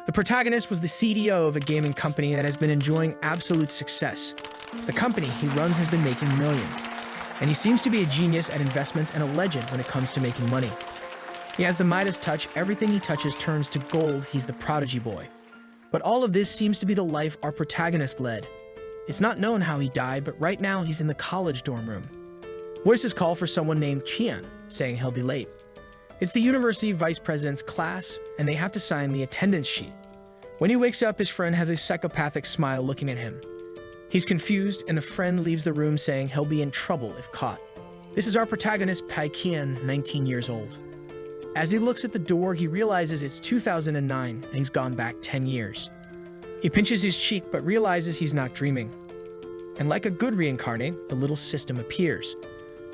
The protagonist was the CDO of a gaming company that has been enjoying absolute success. The company he runs has been making millions, and he seems to be a genius at investments and a legend when it comes to making money. He has the Midas touch, everything he touches turns to gold, he's the prodigy boy. But all of this seems to be the life our protagonist led. It's not known how he died, but right now he's in the college dorm room. Voices call for someone named Qian, saying he'll be late. It's the university vice president's class, and they have to sign the attendance sheet. When he wakes up, his friend has a psychopathic smile looking at him. He's confused, and the friend leaves the room saying he'll be in trouble if caught. This is our protagonist, Pai Qian, 19 years old. As he looks at the door, he realizes it's 2009, and he's gone back 10 years. He pinches his cheek, but realizes he's not dreaming. And like a good reincarnate, the little system appears.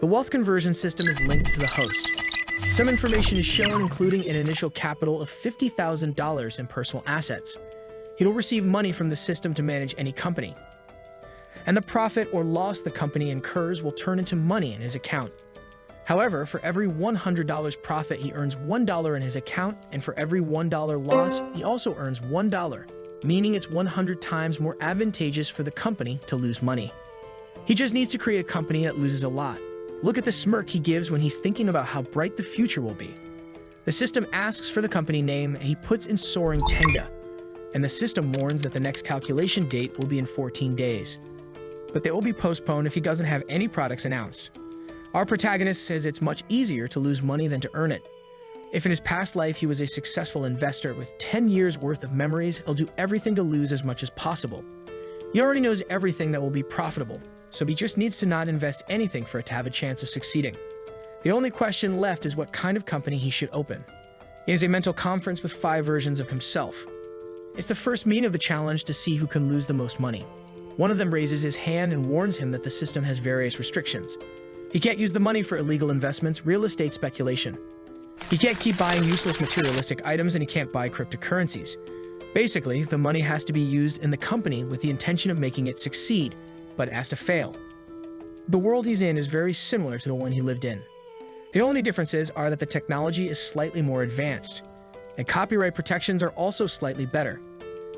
The wealth conversion system is linked to the host. Some information is shown, including an initial capital of $50,000 in personal assets. He'll receive money from the system to manage any company. And the profit or loss the company incurs will turn into money in his account. However, for every $100 profit, he earns $1 in his account, and for every $1 loss, he also earns $1, meaning it's 100 times more advantageous for the company to lose money. He just needs to create a company that loses a lot. Look at the smirk he gives when he's thinking about how bright the future will be. The system asks for the company name, and he puts in Soaring Tenga, and the system warns that the next calculation date will be in 14 days. But they will be postponed if he doesn't have any products announced. Our protagonist says it's much easier to lose money than to earn it. If in his past life he was a successful investor with 10 years worth of memories, he'll do everything to lose as much as possible. He already knows everything that will be profitable, so he just needs to not invest anything for it to have a chance of succeeding. The only question left is what kind of company he should open. He has a mental conference with 5 versions of himself. It's the first meeting of the challenge to see who can lose the most money. One of them raises his hand and warns him that the system has various restrictions. He can't use the money for illegal investments, real estate speculation. He can't keep buying useless materialistic items, and he can't buy cryptocurrencies. Basically, the money has to be used in the company with the intention of making it succeed, but it has to fail. The world he's in is very similar to the one he lived in. The only differences are that the technology is slightly more advanced, and copyright protections are also slightly better.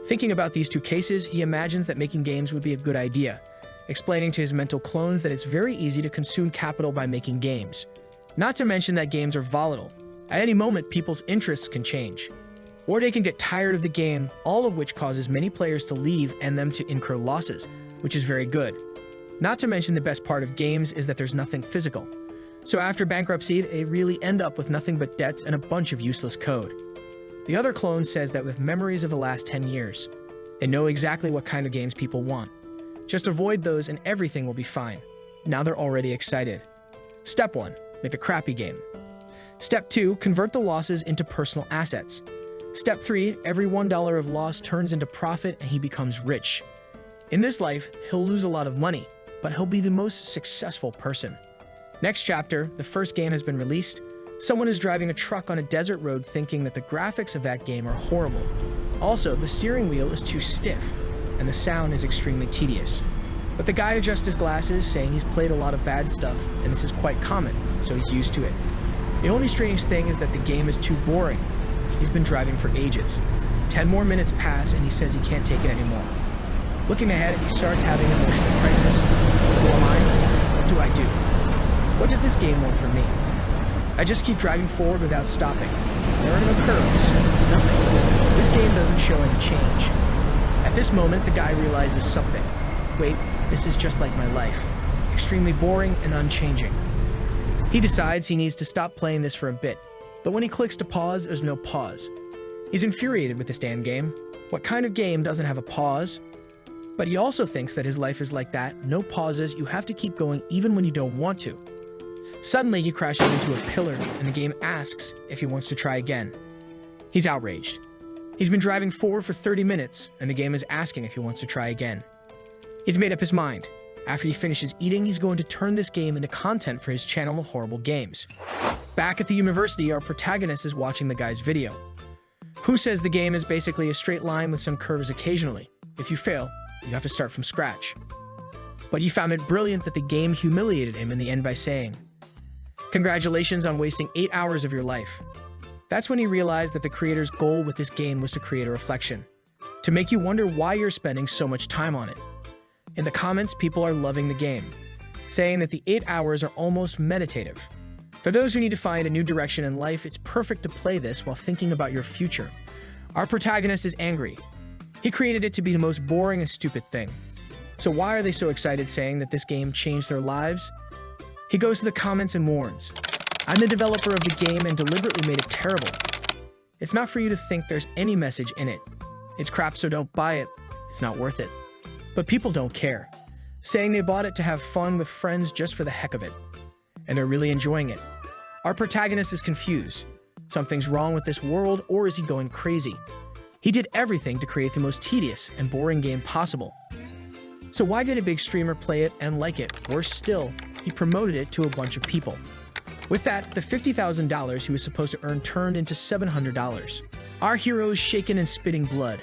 Thinking about these two cases, he imagines that making games would be a good idea, explaining to his mental clones that it's very easy to consume capital by making games. Not to mention that games are volatile. At any moment, people's interests can change. Or they can get tired of the game, all of which causes many players to leave and them to incur losses, which is very good. Not to mention the best part of games is that there's nothing physical. So after bankruptcy, they really end up with nothing but debts and a bunch of useless code. The other clone says that with memories of the last 10 years, they know exactly what kind of games people want. Just avoid those and everything will be fine. Now they're already excited. Step 1. Make a crappy game. Step 2. Convert the losses into personal assets. Step 3. Every $1 of loss turns into profit and he becomes rich. In this life, he'll lose a lot of money, but he'll be the most successful person. Next chapter, the first game has been released. Someone is driving a truck on a desert road thinking that the graphics of that game are horrible. Also, the steering wheel is too stiff, and the sound is extremely tedious. But the guy adjusts his glasses, saying he's played a lot of bad stuff, and this is quite common, so he's used to it. The only strange thing is that the game is too boring. He's been driving for ages. 10 more minutes pass, and he says he can't take it anymore. Looking ahead, he starts having an emotional crisis. Who am I? What do I do? What does this game want from me? I just keep driving forward without stopping. There are no curves. Nothing. This game doesn't show any change. At this moment, the guy realizes something. Wait, this is just like my life. Extremely boring and unchanging. He decides he needs to stop playing this for a bit, but when he clicks to pause, there's no pause. He's infuriated with this damn game. What kind of game doesn't have a pause? But he also thinks that his life is like that. No pauses, you have to keep going even when you don't want to. Suddenly, he crashes into a pillar, and the game asks if he wants to try again. He's outraged. He's been driving forward for 30 minutes, and the game is asking if he wants to try again. He's made up his mind. After he finishes eating, he's going to turn this game into content for his channel of horrible games. Back at the university, our protagonist is watching the guy's video. Who says the game is basically a straight line with some curves occasionally. If you fail, you have to start from scratch. But he found it brilliant that the game humiliated him in the end by saying, "Congratulations on wasting 8 hours of your life. That's when he realized that the creator's goal with this game was to create a reflection, to make you wonder why you're spending so much time on it. In the comments, people are loving the game, saying that the 8 hours are almost meditative. For those who need to find a new direction in life, it's perfect to play this while thinking about your future. Our protagonist is angry. He created it to be the most boring and stupid thing. So why are they so excited, saying that this game changed their lives? He goes to the comments and warns, "I'm the developer of the game and deliberately made it terrible. It's not for you to think there's any message in it. It's crap, so don't buy it. It's not worth it." But people don't care, saying they bought it to have fun with friends just for the heck of it. And they're really enjoying it. Our protagonist is confused. Something's wrong with this world, or is he going crazy? He did everything to create the most tedious and boring game possible. So why did a big streamer play it and like it? Worse still, he promoted it to a bunch of people. With that, the $50,000 he was supposed to earn turned into $700. Our hero is shaken and spitting blood.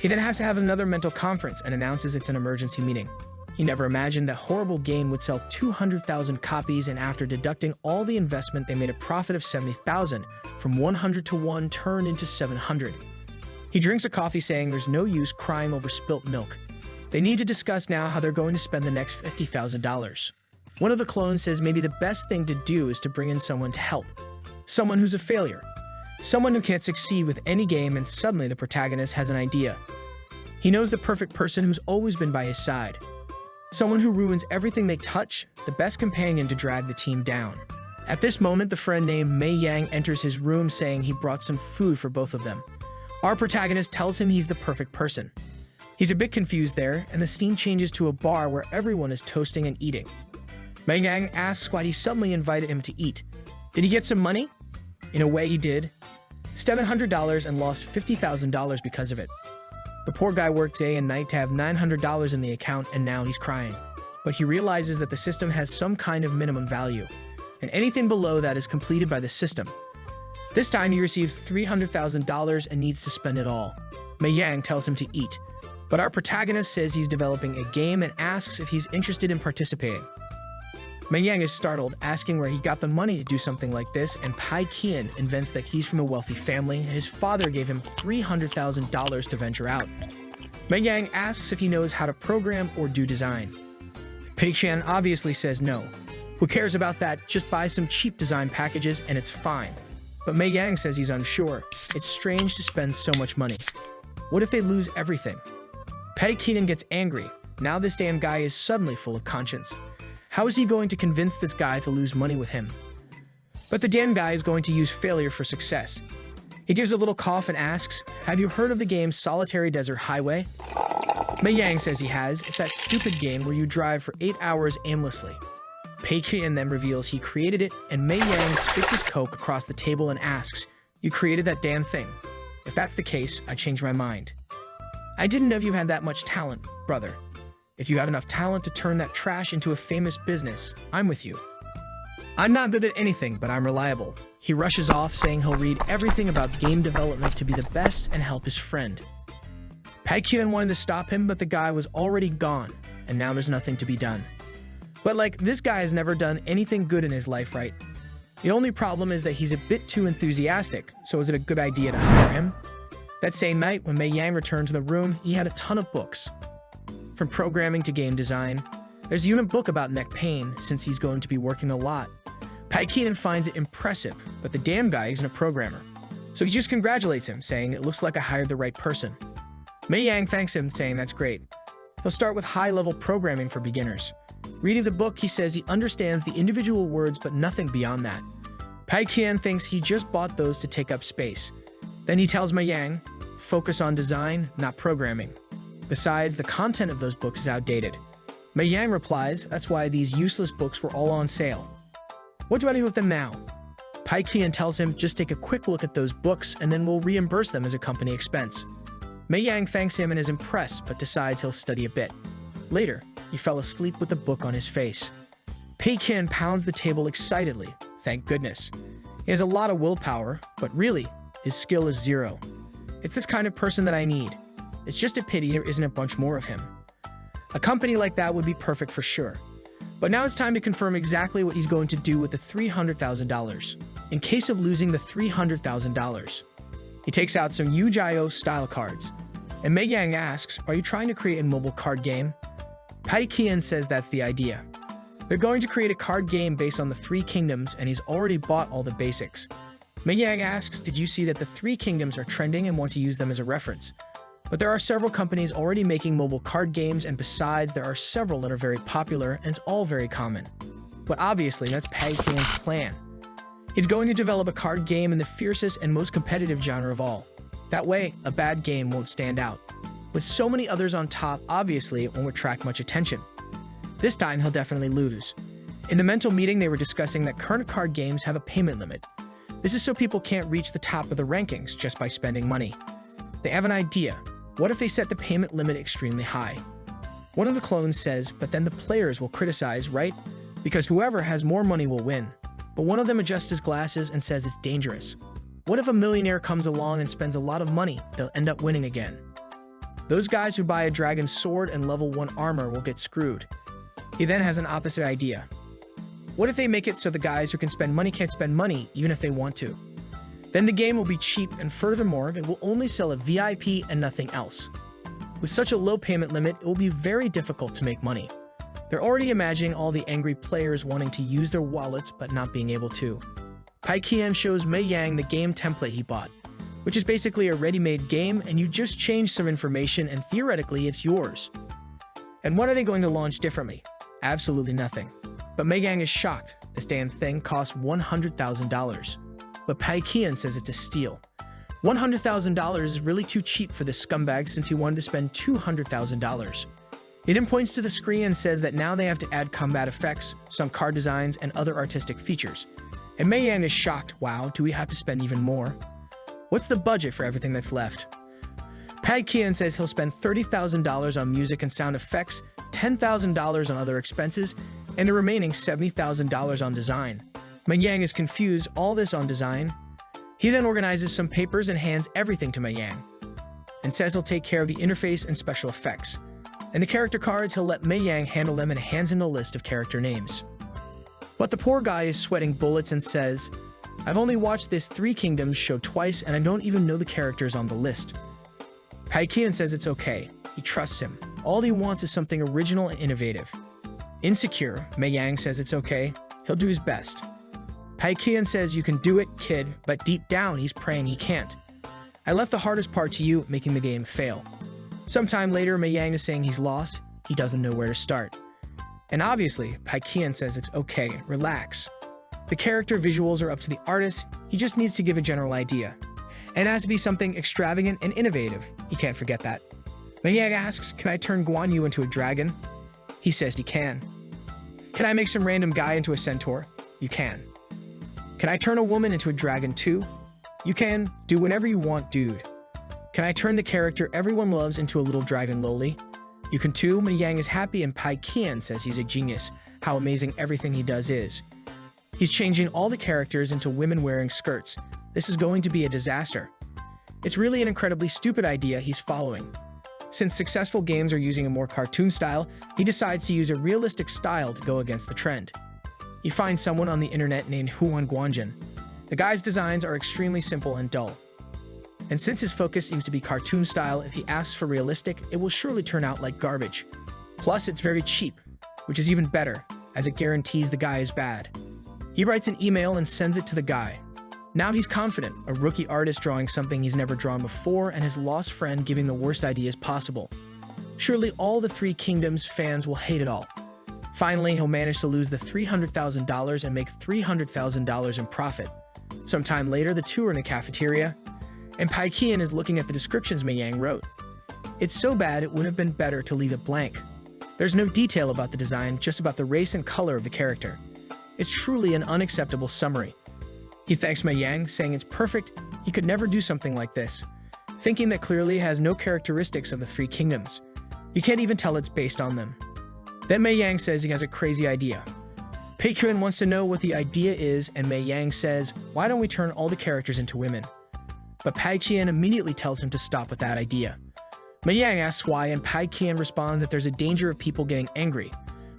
He then has to have another mental conference and announces it's an emergency meeting. He never imagined that horrible game would sell 200,000 copies, and after deducting all the investment, they made a profit of 70,000. From 100 to 1 turned into 700. He drinks a coffee, saying there's no use crying over spilt milk. They need to discuss now how they're going to spend the next $50,000. One of the clones says maybe the best thing to do is to bring in someone to help. Someone who's a failure. Someone who can't succeed with any game, and suddenly the protagonist has an idea. He knows the perfect person who's always been by his side. Someone who ruins everything they touch, the best companion to drag the team down. At this moment, the friend named Mei Yang enters his room, saying he brought some food for both of them. Our protagonist tells him he's the perfect person. He's a bit confused there, and the scene changes to a bar where everyone is toasting and eating. Mei Yang asks why he suddenly invited him to eat. Did he get some money? In a way, he did. $700 and lost $50,000 because of it. The poor guy worked day and night to have $900 in the account, and now he's crying. But he realizes that the system has some kind of minimum value, and anything below that is completed by the system. This time he received $300,000 and needs to spend it all. Mei Yang tells him to eat, but our protagonist says he's developing a game and asks if he's interested in participating. Mei Yang is startled, asking where he got the money to do something like this, and Pai Qian invents that he's from a wealthy family and his father gave him $300,000 to venture out. Mei Yang asks if he knows how to program or do design. Pai Qian obviously says no. Who cares about that? Just buy some cheap design packages and it's fine. But Mei Yang says he's unsure. It's strange to spend so much money. What if they lose everything? Pai Qian gets angry. Now this damn guy is suddenly full of conscience. How is he going to convince this guy to lose money with him? But the damn guy is going to use failure for success. He gives a little cough and asks, "Have you heard of the game Solitary Desert Highway?" Mei Yang says he has. It's that stupid game where you drive for 8 hours aimlessly. Pai Qian then reveals he created it, and Mei Yang spits his coke across the table and asks, "You created that damn thing? If that's the case, I changed my mind. I didn't know you had that much talent, brother. If you have enough talent to turn that trash into a famous business, I'm with you. I'm not good at anything, but I'm reliable." He rushes off, saying he'll read everything about game development to be the best and help his friend. Pai Qian wanted to stop him, but the guy was already gone, and now there's nothing to be done. But this guy has never done anything good in his life, right? The only problem is that he's a bit too enthusiastic, so is it a good idea to hire him? That same night, when Mei Yang returned to the room, he had a ton of books. From programming to game design. There's even a book about neck pain, since he's going to be working a lot. Pai Qian finds it impressive, but the damn guy isn't a programmer. So he just congratulates him, saying it looks like I hired the right person. Mei Yang thanks him, saying that's great. He'll start with high-level programming for beginners. Reading the book, he says he understands the individual words, but nothing beyond that. Pai Qian thinks he just bought those to take up space. Then he tells Mei Yang, focus on design, not programming. Besides, the content of those books is outdated. Mei Yang replies, that's why these useless books were all on sale. What do I do with them now? Pai Qian tells him, just take a quick look at those books and then we'll reimburse them as a company expense. Mei Yang thanks him and is impressed, but decides he'll study a bit. Later, he fell asleep with the book on his face. Pai Qian pounds the table excitedly. Thank goodness. He has a lot of willpower, but really, his skill is zero. It's this kind of person that I need. It's just a pity there isn't a bunch more of him. A company like that would be perfect for sure. But now it's time to confirm exactly what he's going to do with the $300,000. in case of losing the $300,000. He takes out some Yu-Gi-Oh style cards, and Mei Yang asks, "Are you trying to create a mobile card game?" Patty Kian says that's the idea. They're going to create a card game based on the Three Kingdoms, and he's already bought all the basics. Mei Yang asks, "Did you see that the Three Kingdoms are trending and want to use them as a reference?" But there are several companies already making mobile card games, and besides, there are several that are very popular, and it's all very common. But obviously, that's Patty Kian's plan. He's going to develop a card game in the fiercest and most competitive genre of all. That way, a bad game won't stand out. With so many others on top, obviously, it won't attract much attention. This time, he'll definitely lose. In the mental meeting, they were discussing that current card games have a payment limit. This is so people can't reach the top of the rankings just by spending money. They have an idea. What if they set the payment limit extremely high? One of the clones says, "But then the players will criticize, right? Because whoever has more money will win." But one of them adjusts his glasses and says it's dangerous. What if a millionaire comes along and spends a lot of money? They'll end up winning again. Those guys who buy a dragon sword and level 1 armor will get screwed. He then has an opposite idea. What if they make it so the guys who can spend money can't spend money even if they want to? Then the game will be cheap, and furthermore, it will only sell a VIP and nothing else. With such a low payment limit, it will be very difficult to make money. They're already imagining all the angry players wanting to use their wallets but not being able to. Pai Qian shows Mei Yang the game template he bought, which is basically a ready-made game, and you just change some information and theoretically it's yours. And what are they going to launch differently? Absolutely nothing. But Mei Yang is shocked. This damn thing costs $100,000. But Pai Qian says it's a steal. $100,000 is really too cheap for this scumbag since he wanted to spend $200,000. He then points to the screen and says that now they have to add combat effects, some card designs, and other artistic features. And Mei Yang is shocked. Wow, do we have to spend even more? What's the budget for everything that's left? Pai Qian says he'll spend $30,000 on music and sound effects, $10,000 on other expenses, and the remaining $70,000 on design. Mei Yang is confused, all this on design. He then organizes some papers and hands everything to Mei Yang, and says he'll take care of the interface and special effects. And the character cards, he'll let Mei Yang handle them and hands him a list of character names. But the poor guy is sweating bullets and says, "I've only watched this Three Kingdoms show twice and I don't even know the characters on the list." Pai Qian says it's okay. He trusts him. All he wants is something original and innovative. Insecure, Mei Yang says it's okay. He'll do his best. Pai Qian says, "You can do it, kid," but deep down he's praying he can't. "I left the hardest part to you, making the game fail." Sometime later, Mei Yang is saying he's lost. He doesn't know where to start. And obviously, Pai Qian says it's okay, relax. The character visuals are up to the artist, he just needs to give a general idea. And it has to be something extravagant and innovative. He can't forget that. Mei Yang asks, "Can I turn Guan Yu into a dragon?" He says he can. "Can I make some random guy into a centaur?" You can. "Can I turn a woman into a dragon too?" You can. Do whatever you want, dude. "Can I turn the character everyone loves into a little dragon loli?" You can too. Mei Yang is happy and Pai Qian says he's a genius, how amazing everything he does is. He's changing all the characters into women wearing skirts. This is going to be a disaster. It's really an incredibly stupid idea he's following. Since successful games are using a more cartoon style, he decides to use a realistic style to go against the trend. He finds someone on the internet named Huan Guanjin. The guy's designs are extremely simple and dull. And since his focus seems to be cartoon style, if he asks for realistic, it will surely turn out like garbage. Plus, it's very cheap, which is even better, as it guarantees the guy is bad. He writes an email and sends it to the guy. Now he's confident, a rookie artist drawing something he's never drawn before, and his lost friend giving the worst ideas possible. Surely all the Three Kingdoms fans will hate it all. Finally, he'll manage to lose the $300,000 and make $300,000 in profit. Sometime later, the two are in a cafeteria, and Pai Qian is looking at the descriptions Mei Yang wrote. It's so bad it would have been better to leave it blank. There's no detail about the design, just about the race and color of the character. It's truly an unacceptable summary. He thanks Mei Yang, saying it's perfect, he could never do something like this, thinking that clearly it has no characteristics of the Three Kingdoms. You can't even tell it's based on them. Then Mei Yang says he has a crazy idea. Pai Qian wants to know what the idea is, and Mei Yang says, "Why don't we turn all the characters into women?" But Pai Qian immediately tells him to stop with that idea. Mei Yang asks why, and Pai Qian responds that there's a danger of people getting angry,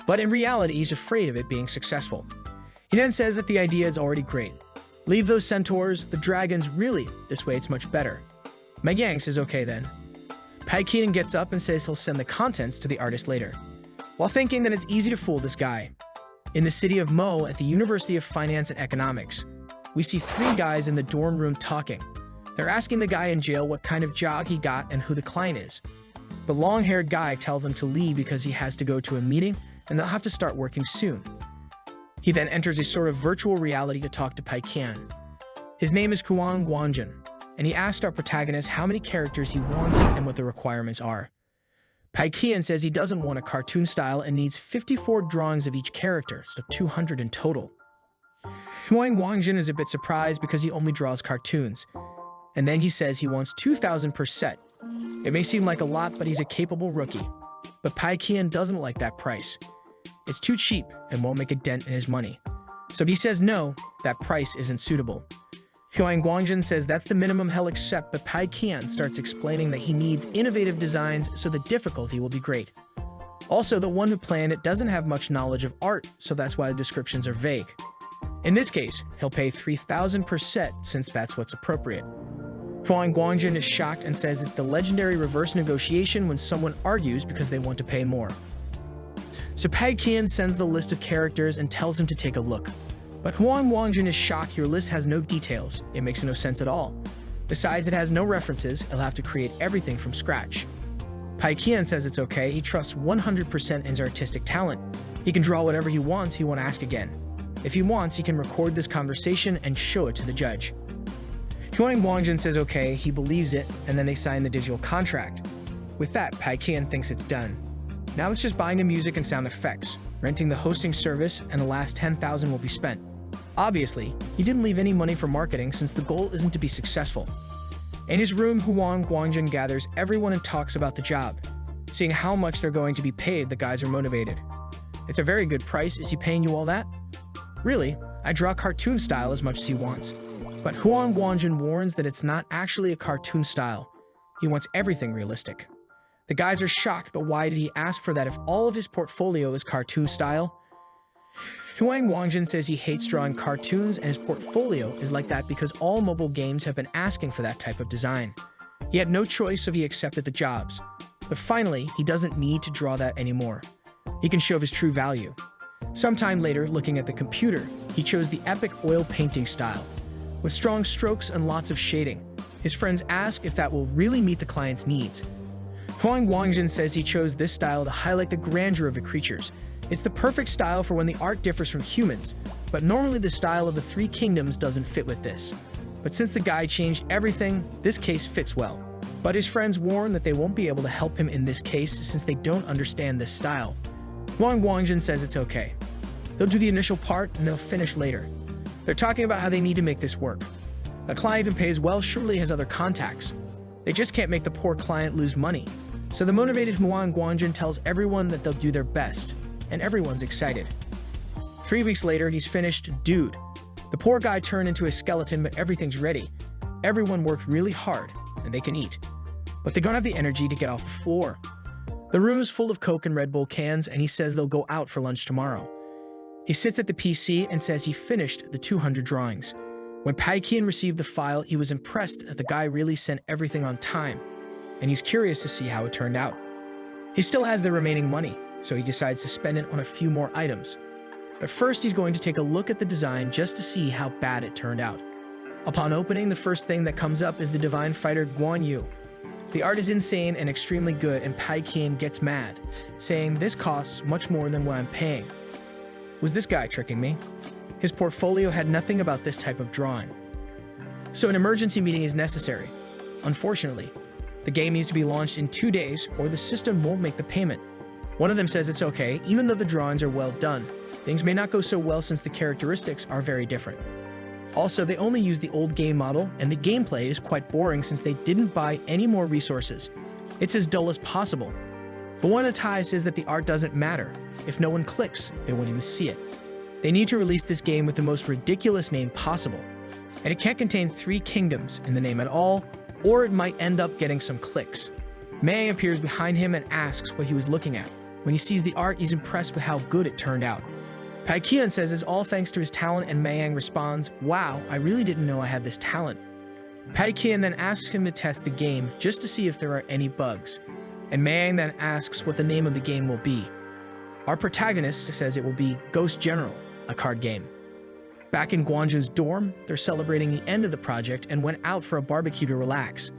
but in reality he's afraid of it being successful. He then says that the idea is already great. Leave those centaurs, the dragons, really, this way it's much better. Megang says okay then. Paikien gets up and says he'll send the contents to the artist later, while thinking that it's easy to fool this guy. In the city of Mo at the University of Finance and Economics, we see three guys in the dorm room talking. They're asking the guy in jail what kind of job he got and who the client is. The long-haired guy tells them to leave because he has to go to a meeting and they'll have to start working soon. He then enters a sort of virtual reality to talk to Paikien. His name is Huang Guangjin, and he asked our protagonist how many characters he wants and what the requirements are. Paikien says he doesn't want a cartoon style and needs 54 drawings of each character, so 200 in total. Huang Guangjin is a bit surprised because he only draws cartoons, and then he says he wants 2,000 per set. It may seem like a lot, but he's a capable rookie. But Paikien doesn't like that price. It's too cheap and won't make a dent in his money. So if he says no, that price isn't suitable. Huang Guangjin says that's the minimum he'll accept, but Paikien starts explaining that he needs innovative designs so the difficulty will be great. Also, the one who planned it doesn't have much knowledge of art, so that's why the descriptions are vague. In this case, he'll pay 3,000 per set since that's what's appropriate. Huang Guangjin is shocked and says it's the legendary reverse negotiation when someone argues because they want to pay more. So Paikien sends the list of characters and tells him to take a look. But Huang Guangjin is shocked your list has no details. It makes no sense at all. Besides, it has no references. He'll have to create everything from scratch. Paikien says it's okay. He trusts 100% in his artistic talent. He can draw whatever he wants. He won't ask again. If he wants, he can record this conversation and show it to the judge. Huang Guangjin says okay, he believes it, and then they sign the digital contract. With that, Paikien thinks it's done. Now it's just buying the music and sound effects, renting the hosting service, and the last 10,000 will be spent. Obviously, he didn't leave any money for marketing since the goal isn't to be successful. In his room, Huang Guangjin gathers everyone and talks about the job. Seeing how much they're going to be paid, the guys are motivated. It's a very good price. Is he paying you all that? Really, I draw cartoon style as much as he wants. But Huang Guangjin warns that it's not actually a cartoon style. He wants everything realistic. The guys are shocked, but why did he ask for that if all of his portfolio is cartoon style? Huang Guangjin says he hates drawing cartoons and his portfolio is like that because all mobile games have been asking for that type of design. He had no choice, so he accepted the jobs. But finally, he doesn't need to draw that anymore. He can show his true value. Sometime later, looking at the computer, he chose the epic oil painting style, with strong strokes and lots of shading. His friends ask if that will really meet the client's needs. Huang Guangjin says he chose this style to highlight the grandeur of the creatures. It's the perfect style for when the art differs from humans, but normally the style of the Three Kingdoms doesn't fit with this. But since the guy changed everything, this case fits well. But his friends warn that they won't be able to help him in this case since they don't understand this style. Huang Guangjin says it's okay. They'll do the initial part and they'll finish later. They're talking about how they need to make this work. The client who pays well surely has other contacts. They just can't make the poor client lose money. So the motivated Huang Guangjin tells everyone that they'll do their best, and everyone's excited. 3 weeks later, he's finished Dude. The poor guy turned into a skeleton, but everything's ready. Everyone worked really hard, and they can eat. But they don't have the energy to get off the floor. The room is full of Coke and Red Bull cans, and he says they'll go out for lunch tomorrow. He sits at the PC and says he finished the 200 drawings. When Paikien received the file, he was impressed that the guy really sent everything on time, and he's curious to see how it turned out. He still has the remaining money, so he decides to spend it on a few more items. But first, he's going to take a look at the design just to see how bad it turned out. Upon opening, the first thing that comes up is the divine fighter Guan Yu. The art is insane and extremely good, and Paikien gets mad, saying this costs much more than what I'm paying. Was this guy tricking me? His portfolio had nothing about this type of drawing. So an emergency meeting is necessary. Unfortunately, the game needs to be launched in 2 days or the system won't make the payment. One of them says it's okay, even though the drawings are well done. Things may not go so well since the characteristics are very different. Also, they only use the old game model, and the gameplay is quite boring since they didn't buy any more resources. It's as dull as possible. But one Atai says that the art doesn't matter. If no one clicks, they won't even see it. They need to release this game with the most ridiculous name possible. And it can't contain 3 kingdoms in the name at all, or it might end up getting some clicks. Mei appears behind him and asks what he was looking at. When he sees the art, he's impressed with how good it turned out. Paikian says it's all thanks to his talent, and Mayang responds, "Wow, I really didn't know I had this talent." Paikian then asks him to test the game just to see if there are any bugs, and Mayang then asks what the name of the game will be. Our protagonist says it will be Ghost General, a card game. Back in Guanjun's dorm, they're celebrating the end of the project and went out for a barbecue to relax.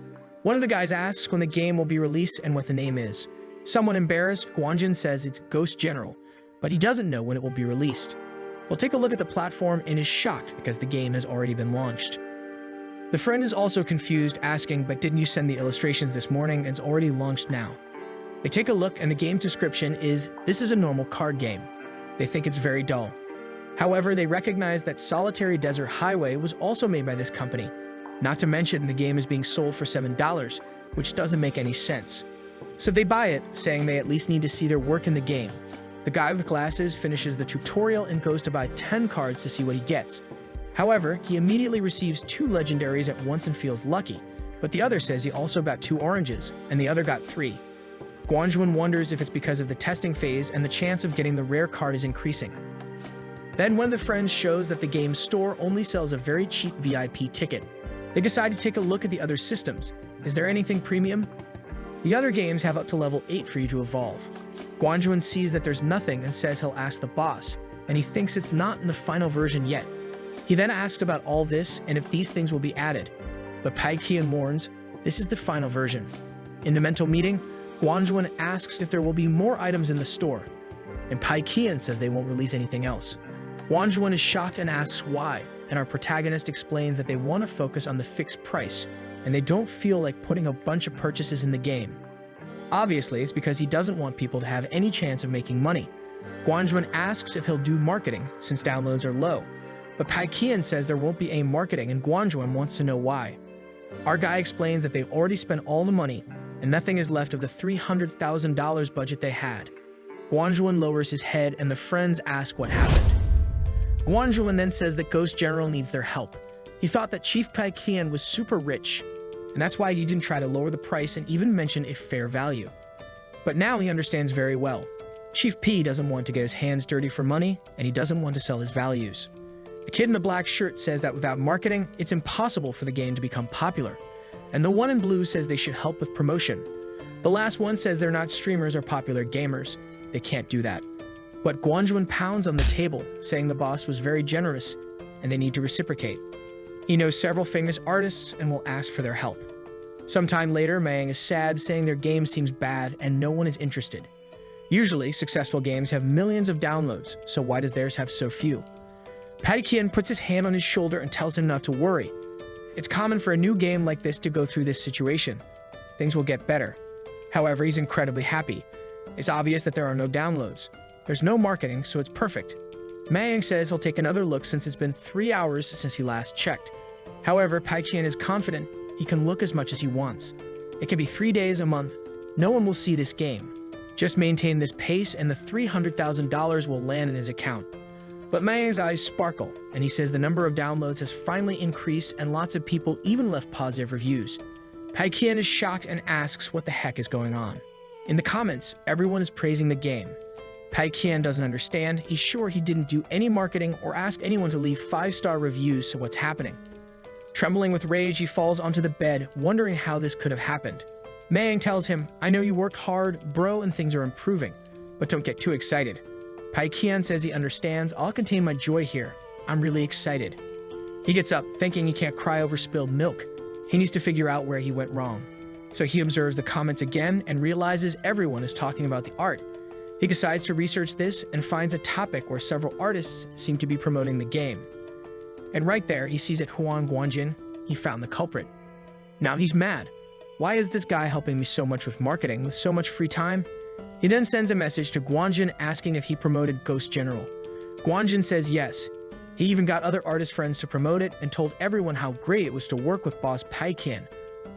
One of the guys asks when the game will be released and what the name is. Somewhat embarrassed, Guanjun says it's Ghost General, but he doesn't know when it will be released. We'll take a look at the platform and is shocked because the game has already been launched. The friend is also confused, asking, "But didn't you send the illustrations this morning? It's already launched now." They take a look and the game's description is, "This is a normal card game." They think it's very dull. However, they recognize that Solitary Desert Highway was also made by this company. Not to mention the game is being sold for $7, which doesn't make any sense. So they buy it, saying they at least need to see their work in the game. The guy with glasses finishes the tutorial and goes to buy 10 cards to see what he gets. However, he immediately receives 2 legendaries at once and feels lucky, but the other says he also got 2 oranges, and the other got 3. Guanjun wonders if it's because of the testing phase and the chance of getting the rare card is increasing. Then one of the friends shows that the game's store only sells a very cheap VIP ticket. They decide to take a look at the other systems. Is there anything premium? The other games have up to level 8 for you to evolve. Guanjun sees that there's nothing and says he'll ask the boss, and he thinks it's not in the final version yet. He then asks about all this and if these things will be added. But Paikian warns, this is the final version. In the mental meeting, Guanjun asks if there will be more items in the store, and Paikian says they won't release anything else. Guanjun is shocked and asks why, and our protagonist explains that they want to focus on the fixed price, and they don't feel like putting a bunch of purchases in the game. Obviously, it's because he doesn't want people to have any chance of making money. Guanjun asks if he'll do marketing, since downloads are low, but Paikian says there won't be any marketing, and Guanjun wants to know why. Our guy explains that they've already spent all the money, and nothing is left of the $300,000 budget they had. Guanjun lowers his head, and the friends ask what happened. Guanjun then says that Ghost General needs their help. He thought that Chief Paikian was super rich, and that's why he didn't try to lower the price and even mention a fair value. But now he understands very well. Chief P doesn't want to get his hands dirty for money, and he doesn't want to sell his values. The kid in the black shirt says that without marketing, it's impossible for the game to become popular. And the one in blue says they should help with promotion. The last one says they're not streamers or popular gamers. They can't do that. But Guanjun pounds on the table, saying the boss was very generous, and they need to reciprocate. He knows several famous artists and will ask for their help. Sometime later, Mayang is sad, saying their game seems bad and no one is interested. Usually, successful games have millions of downloads, so why does theirs have so few? Paikian puts his hand on his shoulder and tells him not to worry. It's common for a new game like this to go through this situation. Things will get better. However, he's incredibly happy. It's obvious that there are no downloads. There's no marketing, so it's perfect. Mayang says he'll take another look since it's been 3 hours since he last checked. However, Paikian is confident he can look as much as he wants. It can be 3 days, a month. No one will see this game. Just maintain this pace and the $300,000 will land in his account. But Mayang's eyes sparkle, and he says the number of downloads has finally increased and lots of people even left positive reviews. Paikian is shocked and asks what the heck is going on. In the comments, everyone is praising the game. Paikian doesn't understand. He's sure he didn't do any marketing or ask anyone to leave 5-star reviews, so what's happening? Trembling with rage, he falls onto the bed, wondering how this could have happened. Mayang tells him, "I know you worked hard, bro, and things are improving, but don't get too excited." Paikian says he understands. "I'll contain my joy here. I'm really excited." He gets up, thinking he can't cry over spilled milk. He needs to figure out where he went wrong. So he observes the comments again and realizes everyone is talking about the art. He decides to research this and finds a topic where several artists seem to be promoting the game. And right there, he sees at Huang Guanjin, he found the culprit. Now he's mad. Why is this guy helping me so much with marketing with so much free time? He then sends a message to Guanjin asking if he promoted Ghost General. Guanjin says yes. He even got other artist friends to promote it and told everyone how great it was to work with boss Paikian,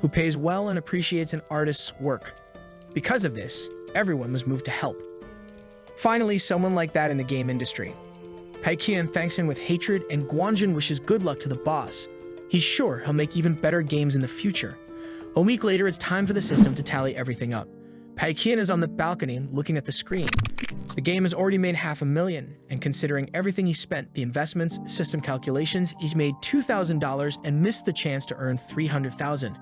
who pays well and appreciates an artist's work. Because of this, everyone was moved to help. Finally, someone like that in the game industry. Paikian thanks him with hatred, and Guanjin wishes good luck to the boss. He's sure he'll make even better games in the future. A week later, it's time for the system to tally everything up. Kian is on the balcony looking at the screen. The game has already made $500,000, and considering everything he spent, the investments, system calculations, he's made $2,000 and missed the chance to earn $300,000.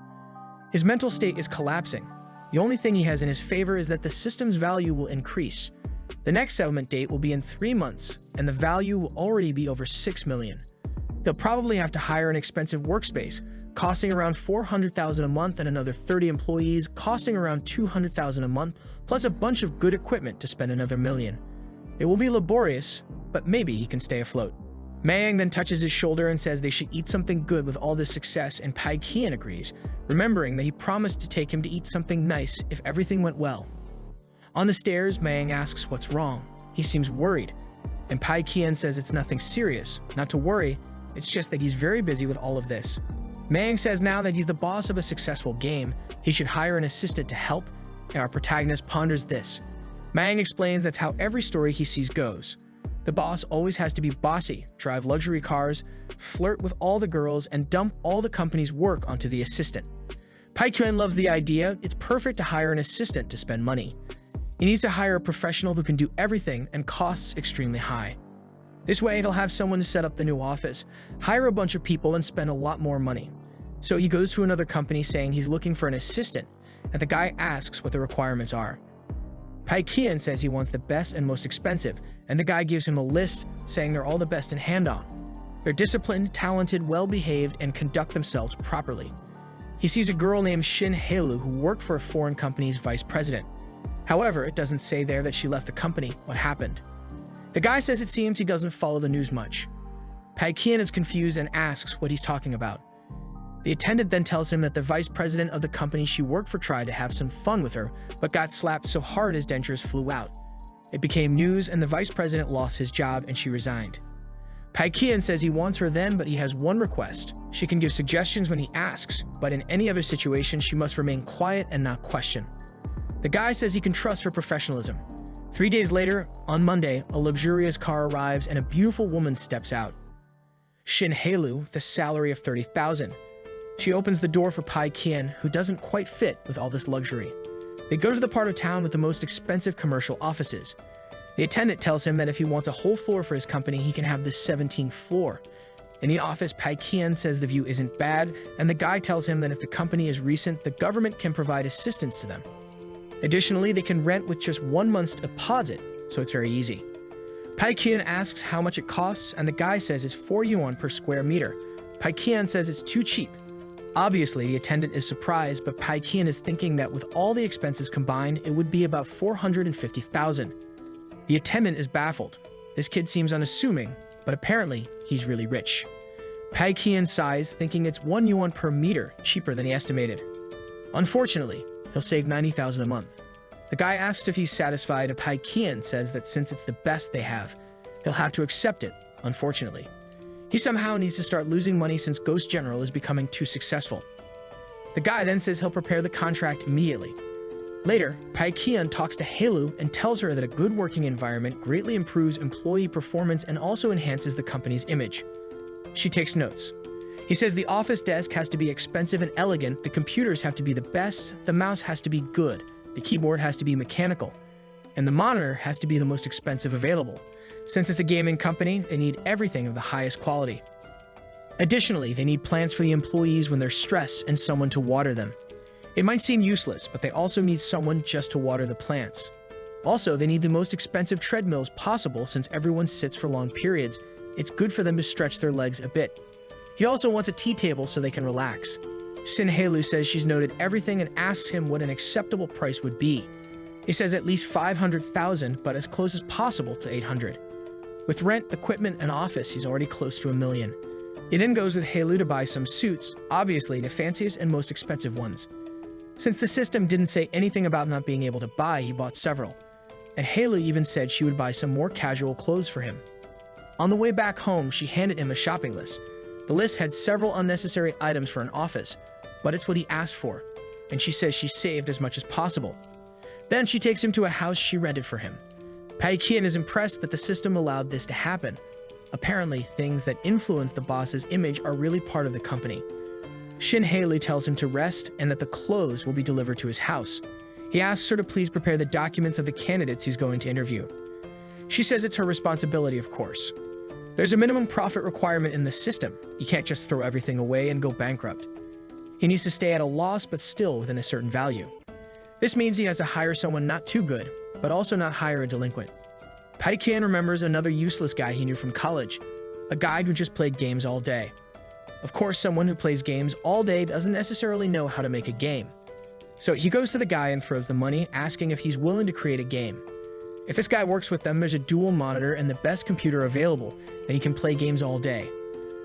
His mental state is collapsing. The only thing he has in his favor is that the system's value will increase. The next settlement date will be in 3 months, and the value will already be over $6 million. He'll probably have to hire an expensive workspace, costing around $400,000 a month, and another 30 employees, costing around $200,000 a month, plus a bunch of good equipment to spend another $1 million. It will be laborious, but maybe he can stay afloat. Mayang then touches his shoulder and says they should eat something good with all this success, and Kian agrees, remembering that he promised to take him to eat something nice if everything went well. On the stairs, Mayang asks what's wrong. He seems worried, and Kian says it's nothing serious, not to worry, it's just that he's very busy with all of this. Mayang says now that he's the boss of a successful game, he should hire an assistant to help, and our protagonist ponders this. Mayang explains that's how every story he sees goes. The boss always has to be bossy, drive luxury cars, flirt with all the girls, and dump all the company's work onto the assistant. Kian loves the idea. It's perfect to hire an assistant to spend money. He needs to hire a professional who can do everything and costs extremely high. This way, he'll have someone to set up the new office, hire a bunch of people, and spend a lot more money. So he goes to another company saying he's looking for an assistant, and the guy asks what the requirements are. Kian says he wants the best and most expensive, and the guy gives him a list saying they're all the best in hand-on. They're disciplined, talented, well-behaved, and conduct themselves properly. He sees a girl named Shin Haelu who worked for a foreign company's vice president. However, it doesn't say there that she left the company. What happened? The guy says it seems he doesn't follow the news much. Kian is confused and asks what he's talking about. The attendant then tells him that the vice president of the company she worked for tried to have some fun with her, but got slapped so hard his dentures flew out. It became news, and the vice president lost his job and she resigned. Kian says he wants her then, but he has one request. She can give suggestions when he asks, but in any other situation, she must remain quiet and not question. The guy says he can trust her professionalism. 3 days later, on Monday, a luxurious car arrives and a beautiful woman steps out. Shin Haelu, with a salary of $30,000. She opens the door for Kian, who doesn't quite fit with all this luxury. They go to the part of town with the most expensive commercial offices. The attendant tells him that if he wants a whole floor for his company, he can have the 17th floor. In the office, Kian says the view isn't bad, and the guy tells him that if the company is recent, the government can provide assistance to them. Additionally, they can rent with just 1 month's deposit, so it's very easy. Kian asks how much it costs, and the guy says it's 4 yuan per square meter. Kian says it's too cheap. Obviously, the attendant is surprised, but Kian is thinking that with all the expenses combined, it would be about 450,000. The attendant is baffled. This kid seems unassuming, but apparently, he's really rich. Kian sighs, thinking it's 1 yuan per meter, cheaper than he estimated. Unfortunately, he'll save 90,000 a month. The guy asks if he's satisfied, and Kian says that since it's the best they have, he'll have to accept it, unfortunately. He somehow needs to start losing money since Ghost General is becoming too successful. The guy then says he'll prepare the contract immediately. Later, Kian talks to Haelu and tells her that a good working environment greatly improves employee performance and also enhances the company's image. She takes notes. He says the office desk has to be expensive and elegant, the computers have to be the best, the mouse has to be good, the keyboard has to be mechanical, and the monitor has to be the most expensive available. Since it's a gaming company, they need everything of the highest quality. Additionally, they need plants for the employees when they're stressed and someone to water them. It might seem useless, but they also need someone just to water the plants. Also, they need the most expensive treadmills possible since everyone sits for long periods. It's good for them to stretch their legs a bit. He also wants a tea table so they can relax. Shin Haelu says she's noted everything and asks him what an acceptable price would be. He says at least 500,000, but as close as possible to 800. With rent, equipment, and office, he's already close to $1 million. He then goes with Haelu to buy some suits, obviously the fanciest and most expensive ones. Since the system didn't say anything about not being able to buy, he bought several. And Haelu even said she would buy some more casual clothes for him. On the way back home, she handed him a shopping list. The list had several unnecessary items for an office, but it's what he asked for, and she says she saved as much as possible. Then she takes him to a house she rented for him. Kian is impressed that the system allowed this to happen. Apparently, things that influence the boss's image are really part of the company. Shin Haelu tells him to rest and that the clothes will be delivered to his house. He asks her to please prepare the documents of the candidates he's going to interview. She says it's her responsibility, of course. There's a minimum profit requirement in the system. You can't just throw everything away and go bankrupt. He needs to stay at a loss but still within a certain value. This means he has to hire someone not too good, but also not hire a delinquent. Paikian remembers another useless guy he knew from college, a guy who just played games all day. Of course, someone who plays games all day doesn't necessarily know how to make a game. So he goes to the guy and throws the money, asking if he's willing to create a game. If this guy works with them, there's a dual monitor and the best computer available, and he can play games all day.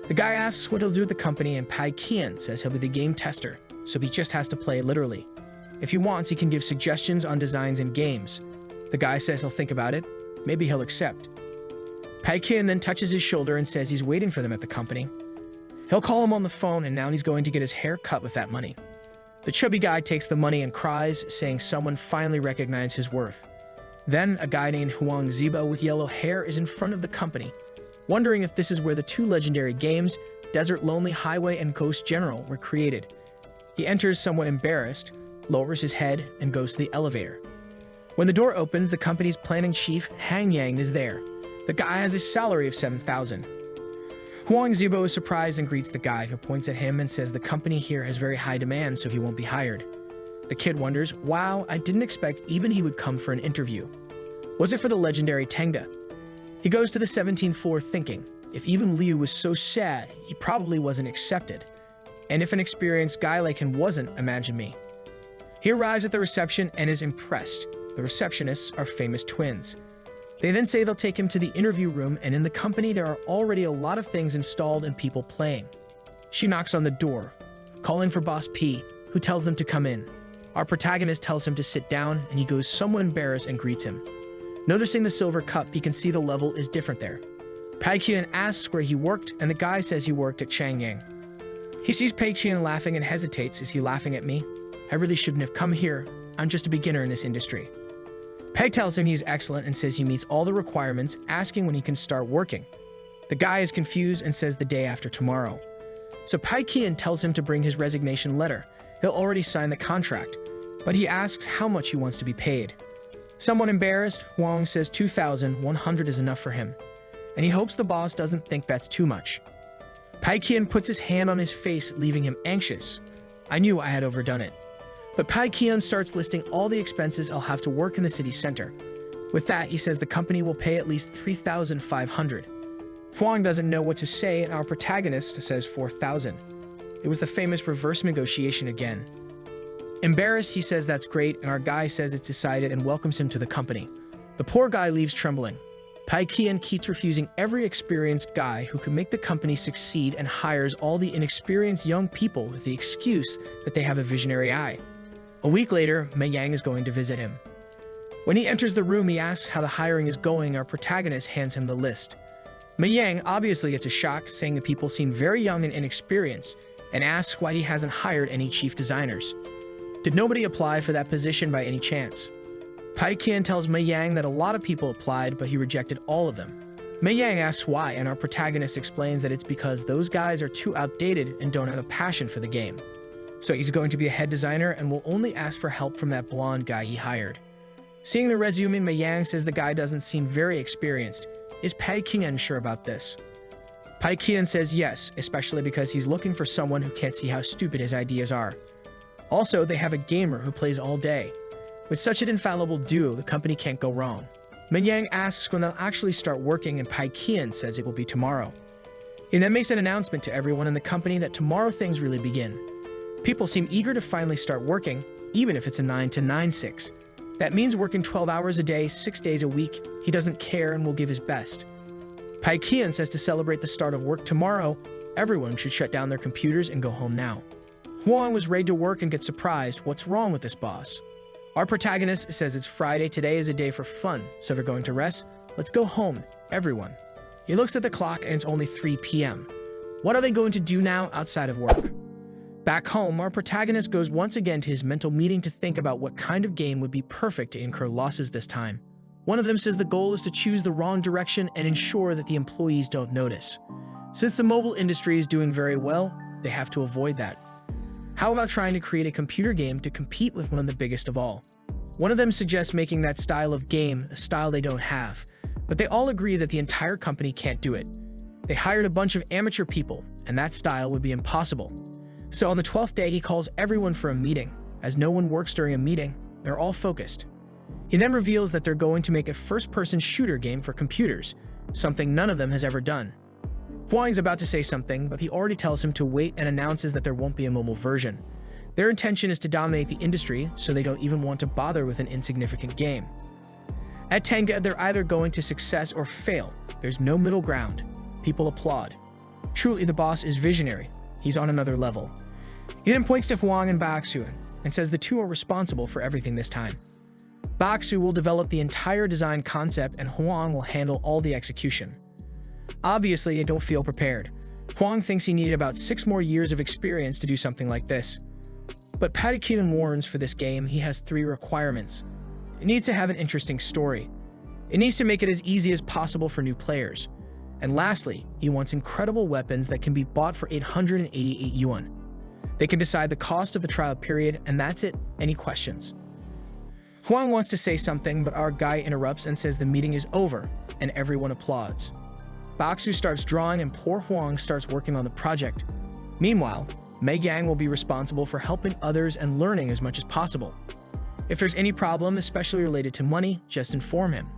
The guy asks what he'll do with the company, and Paikian says he'll be the game tester, so he just has to play literally. If he wants, he can give suggestions on designs and games. The guy says he'll think about it. Maybe he'll accept. Paikian then touches his shoulder and says he's waiting for them at the company. He'll call him on the phone, and now he's going to get his hair cut with that money. The chubby guy takes the money and cries, saying someone finally recognized his worth. Then, a guy named Huang Zibo with yellow hair is in front of the company, wondering if this is where the two legendary games, Desert Lonely Highway and Ghost General, were created. He enters somewhat embarrassed, lowers his head, and goes to the elevator. When the door opens, the company's planning chief, Han Yang, is there. The guy has a salary of 7,000. Huang Zibo is surprised and greets the guy, who points at him and says the company here has very high demand, so he won't be hired. The kid wonders, wow, I didn't expect even he would come for an interview. Was it for the legendary Tengda? He goes to the 17th floor thinking, if even Liu was so sad, he probably wasn't accepted. And if an experienced guy like him wasn't, imagine me. He arrives at the reception and is impressed. The receptionists are famous twins. They then say they'll take him to the interview room, and in the company there are already a lot of things installed and people playing. She knocks on the door, calling for Boss P, who tells them to come in. Our protagonist tells him to sit down, and he goes somewhat embarrassed and greets him. Noticing the silver cup, he can see the level is different there. Paikian asks where he worked, and the guy says he worked at Changyang. He sees Paikian laughing and hesitates. Is he laughing at me? I really shouldn't have come here. I'm just a beginner in this industry. Peg tells him he's excellent and says he meets all the requirements, asking when he can start working. The guy is confused and says the day after tomorrow. So Paikian tells him to bring his resignation letter. He'll already sign the contract, but he asks how much he wants to be paid. Somewhat embarrassed, Huang says 2,100 is enough for him, and he hopes the boss doesn't think that's too much. Paikian puts his hand on his face, leaving him anxious. I knew I had overdone it. But Paikian starts listing all the expenses I'll have to work in the city center. With that, he says the company will pay at least 3,500. Huang doesn't know what to say, and our protagonist says 4,000. It was the famous reverse negotiation again. Embarrassed, he says that's great, and our guy says it's decided and welcomes him to the company. The poor guy leaves trembling. Paikian keeps refusing every experienced guy who could make the company succeed and hires all the inexperienced young people with the excuse that they have a visionary eye. A week later, Mei Yang is going to visit him. When he enters the room, he asks how the hiring is going. Our protagonist hands him the list. Mei Yang obviously gets a shock, saying the people seem very young and inexperienced, and asks why he hasn't hired any chief designers. Did nobody apply for that position by any chance? Paikian tells Mei Yang that a lot of people applied, but he rejected all of them. Mei Yang asks why, and our protagonist explains that it's because those guys are too outdated and don't have a passion for the game. So he's going to be a head designer and will only ask for help from that blonde guy he hired. Seeing the resume, Mei Yang says the guy doesn't seem very experienced. Is Paikian sure about this? Paikian says yes, especially because he's looking for someone who can't see how stupid his ideas are. Also, they have a gamer who plays all day. With such an infallible duo, the company can't go wrong. Mei Yang asks when they'll actually start working, and Paikian says it will be tomorrow. He then makes an announcement to everyone in the company that tomorrow things really begin. People seem eager to finally start working, even if it's a 9 to 9-6. That means working 12 hours a day, 6 days a week. He doesn't care and will give his best. Paikian says to celebrate the start of work tomorrow, everyone should shut down their computers and go home now. Huang was ready to work and gets surprised. What's wrong with this boss? Our protagonist says it's Friday, today is a day for fun, so they're going to rest. Let's go home, everyone. He looks at the clock and it's only 3 p.m. What are they going to do now outside of work? Back home, our protagonist goes once again to his mental meeting to think about what kind of game would be perfect to incur losses this time. One of them says the goal is to choose the wrong direction and ensure that the employees don't notice. Since the mobile industry is doing very well, they have to avoid that. How about trying to create a computer game to compete with one of the biggest of all? One of them suggests making that style of game a style they don't have, but they all agree that the entire company can't do it. They hired a bunch of amateur people, and that style would be impossible. So on the 12th day, he calls everyone for a meeting. As no one works during a meeting, they're all focused. He then reveals that they're going to make a first-person shooter game for computers, something none of them has ever done. Huang's about to say something, but he already tells him to wait and announces that there won't be a mobile version. Their intention is to dominate the industry, so they don't even want to bother with an insignificant game. At Tenga, they're either going to success or fail. There's no middle ground. People applaud. Truly, the boss is visionary. He's on another level. He then points to Huang and Baksu and says the two are responsible for everything this time. Baksu will develop the entire design concept and Huang will handle all the execution. Obviously, they don't feel prepared. Huang thinks he needed about 6 more years of experience to do something like this. But Patakian warns for this game he has 3 requirements. It needs to have an interesting story. It needs to make it as easy as possible for new players. And lastly, he wants incredible weapons that can be bought for 888 yuan. They can decide the cost of the trial period, and that's it. Any questions? Huang wants to say something, but our guy interrupts and says the meeting is over, and everyone applauds. Baksu starts drawing and poor Huang starts working on the project. Meanwhile, Mei Yang will be responsible for helping others and learning as much as possible. If there's any problem, especially related to money, just inform him.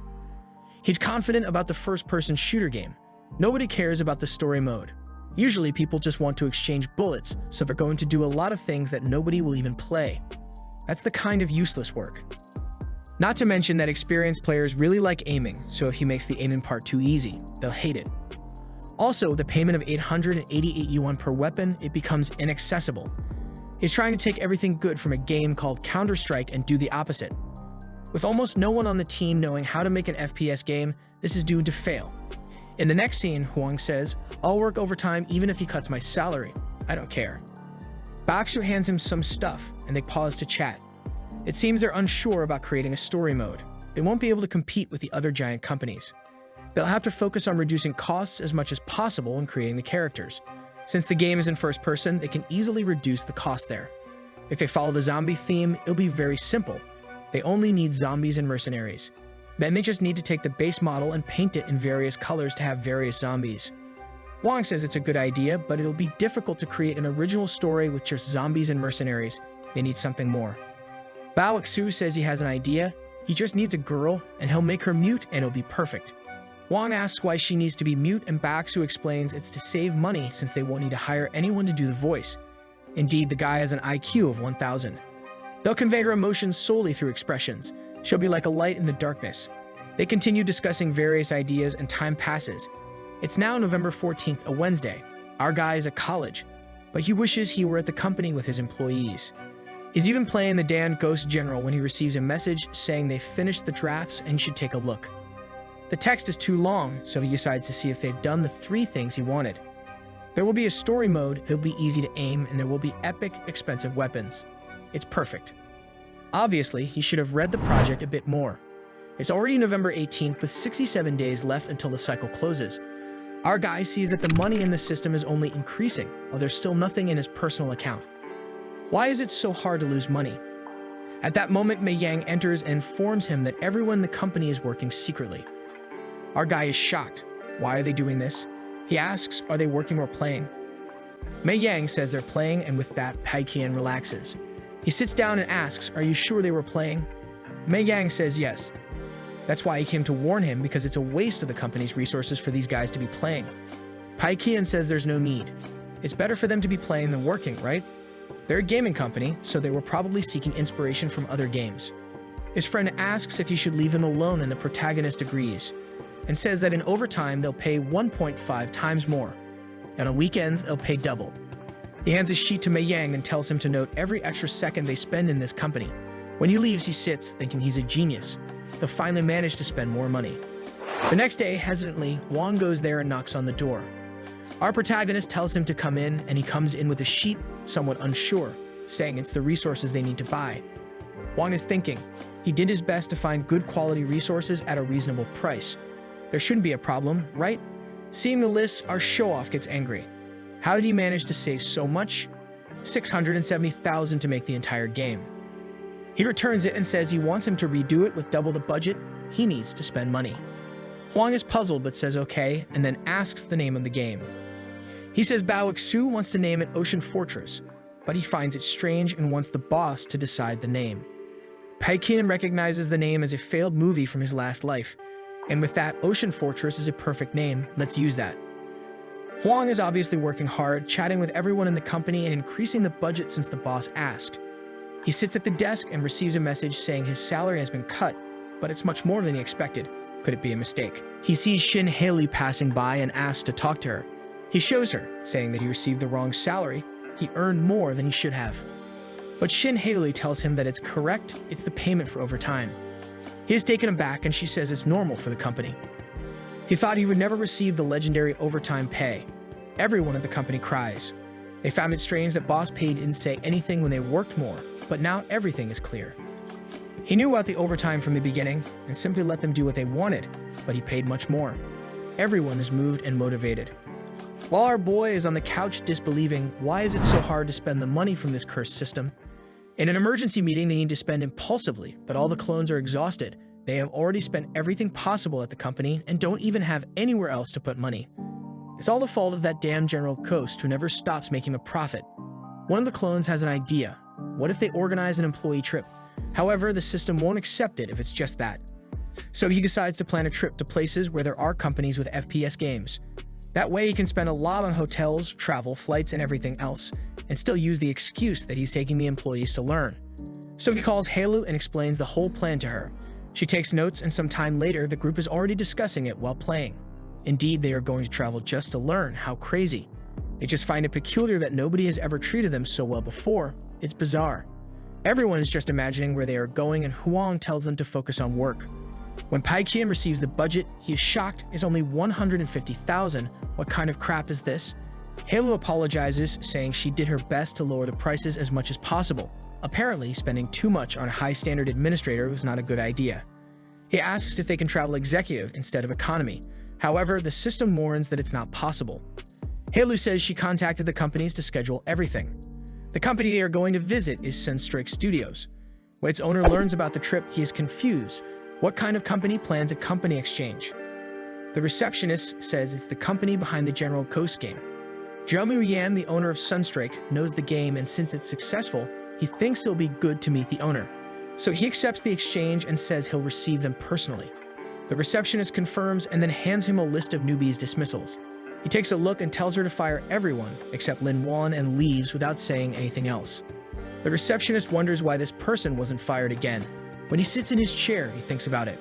He's confident about the first-person shooter game. Nobody cares about the story mode. Usually people just want to exchange bullets, so they're going to do a lot of things that nobody will even play. That's the kind of useless work. Not to mention that experienced players really like aiming, so if he makes the aiming part too easy, they'll hate it. Also, the payment of 888 yuan per weapon, it becomes inaccessible. He's trying to take everything good from a game called Counter-Strike and do the opposite. With almost no one on the team knowing how to make an FPS game, this is doomed to fail. In the next scene, Huang says, "I'll work overtime even if he cuts my salary. I don't care." Baksu hands him some stuff, and they pause to chat. It seems they're unsure about creating a story mode. They won't be able to compete with the other giant companies. They'll have to focus on reducing costs as much as possible and creating the characters. Since the game is in first person, they can easily reduce the cost there. If they follow the zombie theme, it'll be very simple. They only need zombies and mercenaries. Then they just need to take the base model and paint it in various colors to have various zombies. Wang says it's a good idea, but it'll be difficult to create an original story with just zombies and mercenaries. They need something more. Bao Xu says he has an idea. He just needs a girl, and he'll make her mute and it'll be perfect. Wang asks why she needs to be mute, and Baksu explains it's to save money since they won't need to hire anyone to do the voice. Indeed, the guy has an IQ of 1000. They'll convey her emotions solely through expressions. She'll be like a light in the darkness. They continue discussing various ideas and time passes. It's now November 14th, a Wednesday. Our guy is at college, but he wishes he were at the company with his employees. He's even playing the Dan Ghost General when he receives a message saying they finished the drafts and he should take a look. The text is too long, so he decides to see if they've done the 3 things he wanted. There will be a story mode, it'll be easy to aim, and there will be epic, expensive weapons. It's perfect. Obviously, he should have read the project a bit more. It's already November 18th with 67 days left until the cycle closes. Our guy sees that the money in the system is only increasing, while there's still nothing in his personal account. Why is it so hard to lose money? At that moment, Mei Yang enters and informs him that everyone in the company is working secretly. Our guy is shocked. Why are they doing this? He asks, are they working or playing? Mei Yang says they're playing, and with that, Pai Qian relaxes. He sits down and asks, are you sure they were playing? Mei Yang says yes. That's why he came to warn him, because it's a waste of the company's resources for these guys to be playing. Pai Qian says there's no need. It's better for them to be playing than working, right? They're a gaming company, so they were probably seeking inspiration from other games. His friend asks if he should leave them alone, and the protagonist agrees, and says that in overtime they'll pay 1.5 times more, and on weekends they'll pay double. He hands a sheet to Mei Yang and tells him to note every extra second they spend in this company. When he leaves, he sits, thinking he's a genius. He'll finally manage to spend more money. The next day, hesitantly, Wang goes there and knocks on the door. Our protagonist tells him to come in, and he comes in with a sheet, somewhat unsure, saying it's the resources they need to buy. Wang is thinking. He did his best to find good quality resources at a reasonable price. There shouldn't be a problem, right? Seeing the list, our show-off gets angry. How did he manage to save so much? 670,000 to make the entire game. He returns it and says he wants him to redo it with double the budget. He needs to spend money. Huang is puzzled but says okay, and then asks the name of the game. He says Bao Xu wants to name it Ocean Fortress, but he finds it strange and wants the boss to decide the name. Paikin recognizes the name as a failed movie from his last life, and with that, Ocean Fortress is a perfect name. Let's use that. Huang is obviously working hard, chatting with everyone in the company and increasing the budget since the boss asked. He sits at the desk and receives a message saying his salary has been cut, but it's much more than he expected. Could it be a mistake? He sees Shin Haley passing by and asks to talk to her. He shows her, saying that he received the wrong salary. He earned more than he should have. But Shin Haley tells him that it's correct, it's the payment for overtime. He is taken aback and she says it's normal for the company. He thought he would never receive the legendary overtime pay. Everyone at the company cries. They found it strange that Boss Pay didn't say anything when they worked more, but now everything is clear. He knew about the overtime from the beginning and simply let them do what they wanted, but he paid much more. Everyone is moved and motivated. While our boy is on the couch disbelieving, why is it so hard to spend the money from this cursed system? In an emergency meeting, they need to spend impulsively, but all the clones are exhausted. They have already spent everything possible at the company and don't even have anywhere else to put money. It's all the fault of that damn General Coast who never stops making a profit. One of the clones has an idea. What if they organize an employee trip? However, the system won't accept it if it's just that. So he decides to plan a trip to places where there are companies with FPS games. That way he can spend a lot on hotels, travel, flights, and everything else, and still use the excuse that he's taking the employees to learn. So he calls Halu and explains the whole plan to her. She takes notes, and some time later, the group is already discussing it while playing. Indeed, they are going to travel just to learn. How crazy. They just find it peculiar that nobody has ever treated them so well before. It's bizarre. Everyone is just imagining where they are going, and Huang tells them to focus on work. When Pai Qian receives the budget, he is shocked. It's only 150,000. What kind of crap is this? Halu apologizes, saying she did her best to lower the prices as much as possible. Apparently, spending too much on a high-standard administrator was not a good idea. He asks if they can travel executive instead of economy. However, the system warns that it's not possible. Halu says she contacted the companies to schedule everything. The company they are going to visit is Sunstrike Studios. When its owner learns about the trip, he is confused. What kind of company plans a company exchange? The receptionist says it's the company behind the General Coast game. Jiamu Yan, the owner of Sunstrike, knows the game, and since it's successful, he thinks it'll be good to meet the owner. So he accepts the exchange and says he'll receive them personally. The receptionist confirms and then hands him a list of newbies' dismissals. He takes a look and tells her to fire everyone except Lin Wan and leaves without saying anything else. The receptionist wonders why this person wasn't fired again. When he sits in his chair, he thinks about it.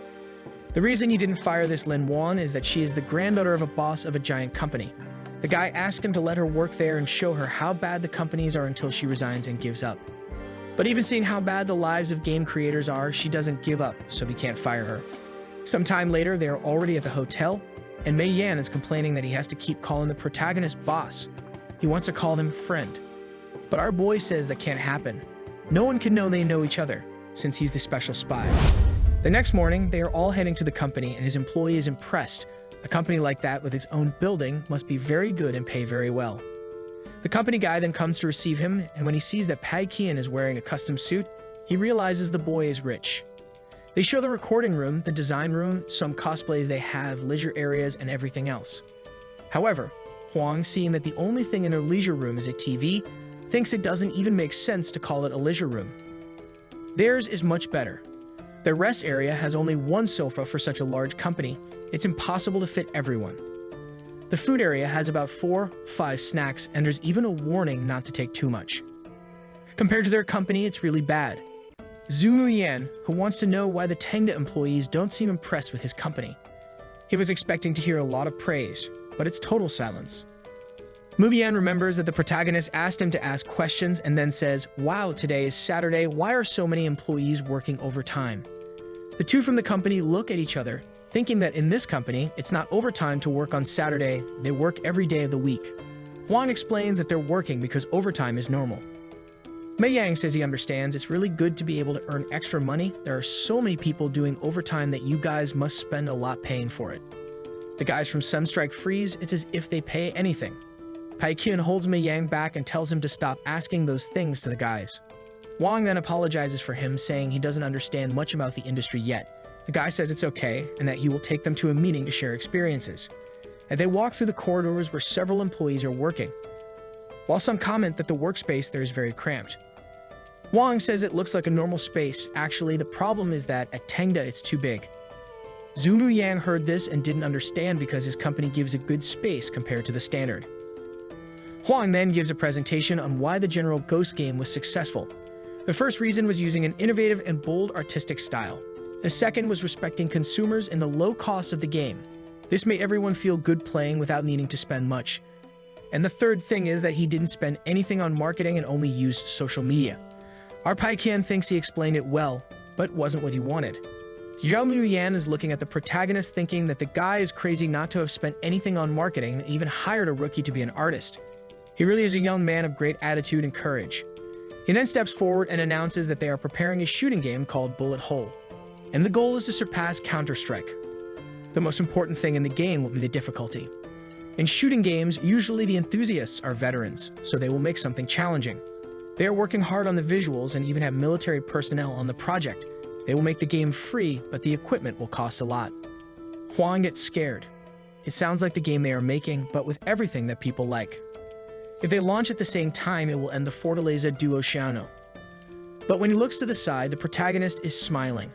The reason he didn't fire this Lin Wan is that she is the granddaughter of a boss of a giant company. The guy asked him to let her work there and show her how bad the companies are until she resigns and gives up. But even seeing how bad the lives of game creators are, she doesn't give up, so he can't fire her. Sometime later, they are already at the hotel, and Mei Yan is complaining that he has to keep calling the protagonist boss. He wants to call them friend. But our boy says that can't happen. No one can know they know each other, since he's the special spy. The next morning, they are all heading to the company, and his employee is impressed. A company like that with its own building must be very good and pay very well. The company guy then comes to receive him, and when he sees that Pai Qian is wearing a custom suit, he realizes the boy is rich. They show the recording room, the design room, some cosplays they have, leisure areas, and everything else. However, Huang, seeing that the only thing in their leisure room is a TV, thinks it doesn't even make sense to call it a leisure room. Theirs is much better. Their rest area has only one sofa for such a large company. It's impossible to fit everyone. The food area has about 4-5 snacks, and there's even a warning not to take too much. Compared to their company, it's really bad. Zhu Muyan, who wants to know why the Tengda employees don't seem impressed with his company. He was expecting to hear a lot of praise, but it's total silence. Muyan remembers that the protagonist asked him to ask questions and then says, "Wow, today is Saturday. Why are so many employees working overtime?" The two from the company look at each other, thinking that in this company, it's not overtime to work on Saturday, they work every day of the week. Huang explains that they're working because overtime is normal. Mei Yang says he understands it's really good to be able to earn extra money. There are so many people doing overtime that you guys must spend a lot paying for it. The guys from Sunstrike freeze. It's as if they pay anything. Pai Qian holds Mei Yang back and tells him to stop asking those things to the guys. Wang then apologizes for him, saying he doesn't understand much about the industry yet. The guy says it's okay and that he will take them to a meeting to share experiences. And they walk through the corridors where several employees are working, while some comment that the workspace there is very cramped. Wang says it looks like a normal space. Actually, the problem is that at Tengda it's too big. Zhu Muyan heard this and didn't understand because his company gives a good space compared to the standard. Huang then gives a presentation on why the General Ghost game was successful. The first reason was using an innovative and bold artistic style. The second was respecting consumers and the low cost of the game. This made everyone feel good playing without needing to spend much. And the third thing is that he didn't spend anything on marketing and only used social media. Our Paikian thinks he explained it well, but wasn't what he wanted. Zhao Muyan is looking at the protagonist thinking that the guy is crazy not to have spent anything on marketing and even hired a rookie to be an artist. He really is a young man of great attitude and courage. He then steps forward and announces that they are preparing a shooting game called Bullet Hole, and the goal is to surpass Counter-Strike. The most important thing in the game will be the difficulty. In shooting games, usually the enthusiasts are veterans, so they will make something challenging. They are working hard on the visuals and even have military personnel on the project. They will make the game free, but the equipment will cost a lot. Huang gets scared. It sounds like the game they are making, but with everything that people like. If they launch at the same time, it will end the Fortaleza do Oceano. But when he looks to the side, the protagonist is smiling.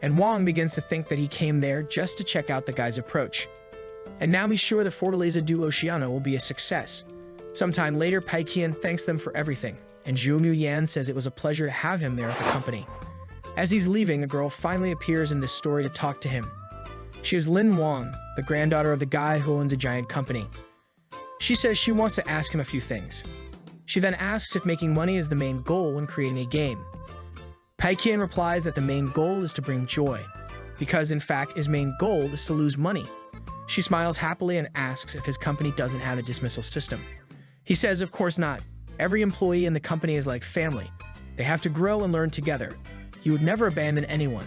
And Wang begins to think that he came there just to check out the guy's approach. And now he's sure the Fortaleza do Oceano will be a success. Sometime later, Paikian thanks them for everything, and Zhu Muyan says it was a pleasure to have him there at the company. As he's leaving, a girl finally appears in this story to talk to him. She is Lin Wang, the granddaughter of the guy who owns a giant company. She says she wants to ask him a few things. She then asks if making money is the main goal when creating a game. Paikian replies that the main goal is to bring joy, because in fact his main goal is to lose money. She smiles happily and asks if his company doesn't have a dismissal system. He says of course not. Every employee in the company is like family. They have to grow and learn together. He would never abandon anyone,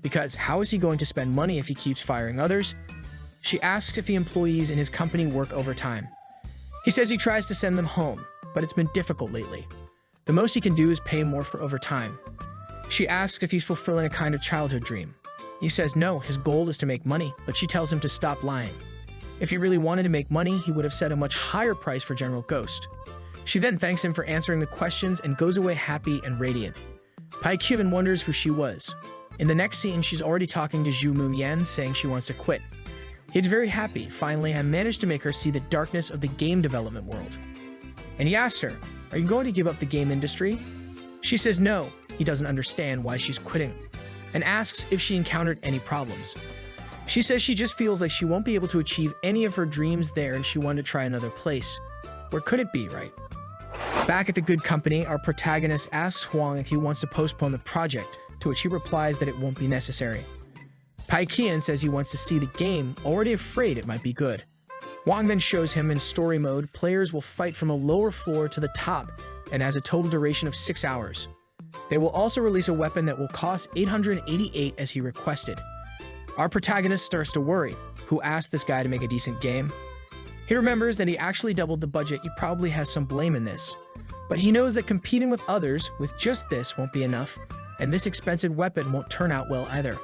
because how is he going to spend money if he keeps firing others? She asks if the employees in his company work overtime. He says he tries to send them home, but it's been difficult lately. The most he can do is pay more for overtime. She asks if he's fulfilling a kind of childhood dream. He says no, his goal is to make money, but she tells him to stop lying. If he really wanted to make money, he would have set a much higher price for General Ghost. She then thanks him for answering the questions and goes away happy and radiant. Paikian wonders who she was. In the next scene, she's already talking to Zhu Muyan, saying she wants to quit. He's very happy. Finally, I managed to make her see the darkness of the game development world. And he asks her, are you going to give up the game industry? She says no. He doesn't understand why she's quitting, and asks if she encountered any problems. She says she just feels like she won't be able to achieve any of her dreams there and she wanted to try another place. Where could it be, right? Back at the good company, our protagonist asks Huang if he wants to postpone the project, to which he replies that it won't be necessary. Paikian says he wants to see the game, already afraid it might be good. Huang then shows him in story mode, players will fight from a lower floor to the top and has a total duration of 6 hours. They will also release a weapon that will cost 888 as he requested. Our protagonist starts to worry. Who asked this guy to make a decent game? He remembers that he actually doubled the budget. He probably has some blame in this. But he knows that competing with others with just this won't be enough, and this expensive weapon won't turn out well either.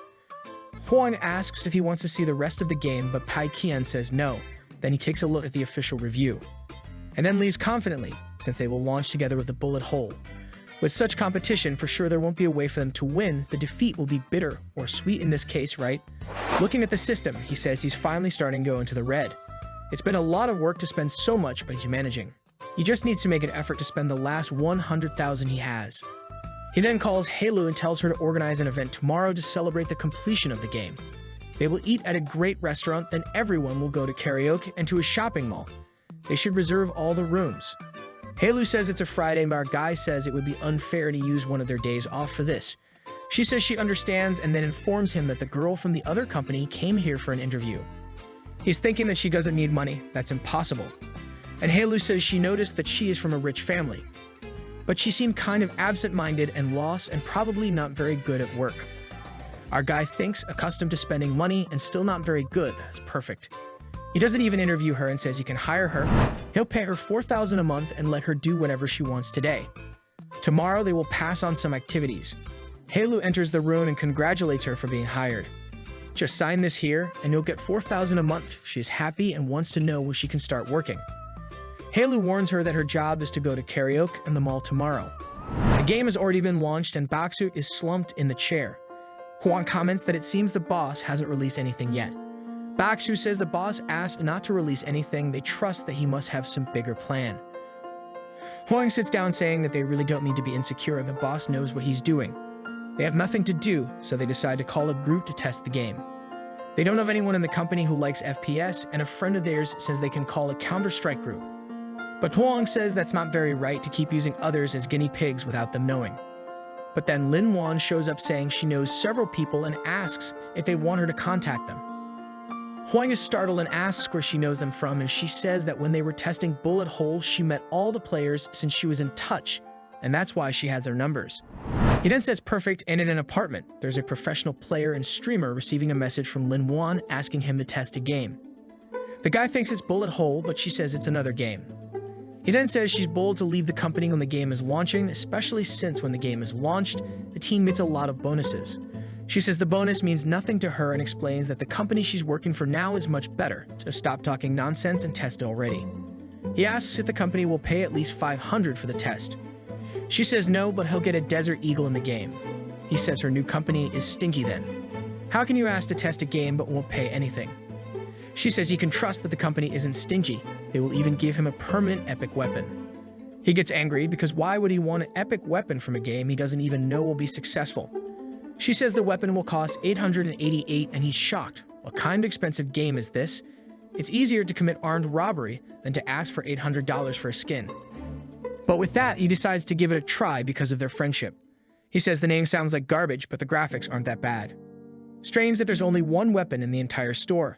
Huang asks if he wants to see the rest of the game, but Paikian says no. Then he takes a look at the official review, and then leaves confidently, since they will launch together with the Bullet Hole. With such competition, for sure there won't be a way for them to win. The defeat will be bitter, or sweet in this case, right? Looking at the system, he says he's finally starting to go into the red. It's been a lot of work to spend so much, but he's managing. He just needs to make an effort to spend the last 100,000 he has. He then calls Heilu and tells her to organize an event tomorrow to celebrate the completion of the game. They will eat at a great restaurant, then everyone will go to karaoke and to a shopping mall. They should reserve all the rooms. Heilu says it's a Friday, but our guy says it would be unfair to use one of their days off for this. She says she understands and then informs him that the girl from the other company came here for an interview. He's thinking that she doesn't need money. That's impossible. And Heilu says she noticed that she is from a rich family, but she seemed kind of absent-minded and lost and probably not very good at work. Our guy thinks accustomed to spending money and still not very good. That's perfect. He doesn't even interview her and says he can hire her. He'll pay her 4,000 a month and let her do whatever she wants today. Tomorrow, they will pass on some activities. Haelu enters the room and congratulates her for being hired. Just sign this here, and you'll get 4,000 a month. She is happy and wants to know where she can start working. Haelu warns her that her job is to go to karaoke and the mall tomorrow. The game has already been launched, and Baksu is slumped in the chair. Hwang comments that it seems the boss hasn't released anything yet. Baksu says the boss asked not to release anything. They trust that he must have some bigger plan. Hwang sits down saying that they really don't need to be insecure and the boss knows what he's doing. They have nothing to do, so they decide to call a group to test the game. They don't have anyone in the company who likes FPS, and a friend of theirs says they can call a Counter-Strike group. But Hwang says that's not very right to keep using others as guinea pigs without them knowing. But then Lin Wan shows up saying she knows several people and asks if they want her to contact them. Hwang is startled and asks where she knows them from, and she says that when they were testing bullet holes, she met all the players since she was in touch, and that's why she has their numbers. He then says perfect, and in an apartment, there's a professional player and streamer receiving a message from Lin Wan asking him to test a game. The guy thinks it's bullet hole, but she says it's another game. He then says she's bold to leave the company when the game is launching, especially since when the game is launched, the team gets a lot of bonuses. She says the bonus means nothing to her and explains that the company she's working for now is much better, so stop talking nonsense and test already. He asks if the company will pay at least $500 for the test. She says no, but he'll get a Desert Eagle in the game. He says her new company is stingy then. How can you ask to test a game but won't pay anything? She says he can trust that the company isn't stingy. They will even give him a permanent epic weapon. He gets angry because why would he want an epic weapon from a game he doesn't even know will be successful? She says the weapon will cost $888 and he's shocked. What kind of expensive game is this? It's easier to commit armed robbery than to ask for $800 for a skin. But with that, he decides to give it a try because of their friendship. He says the name sounds like garbage, but the graphics aren't that bad. Strange that there's only one weapon in the entire store.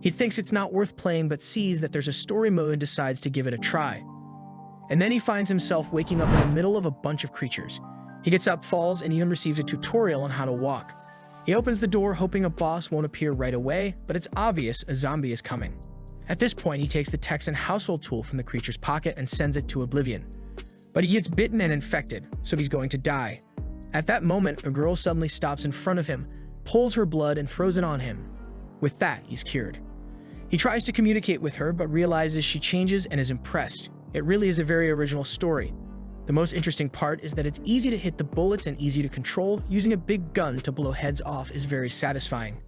He thinks it's not worth playing but sees that there's a story mode and decides to give it a try. And then he finds himself waking up in the middle of a bunch of creatures. He gets up, falls, and even receives a tutorial on how to walk. He opens the door hoping a boss won't appear right away, but it's obvious a zombie is coming. At this point, he takes the Texan household tool from the creature's pocket and sends it to oblivion. But he gets bitten and infected, so he's going to die. At that moment, a girl suddenly stops in front of him, pulls her blood, and throws it on him. With that, he's cured. He tries to communicate with her, but realizes she changes and is impressed. It really is a very original story. The most interesting part is that it's easy to hit the bullets and easy to control. Using a big gun to blow heads off is very satisfying.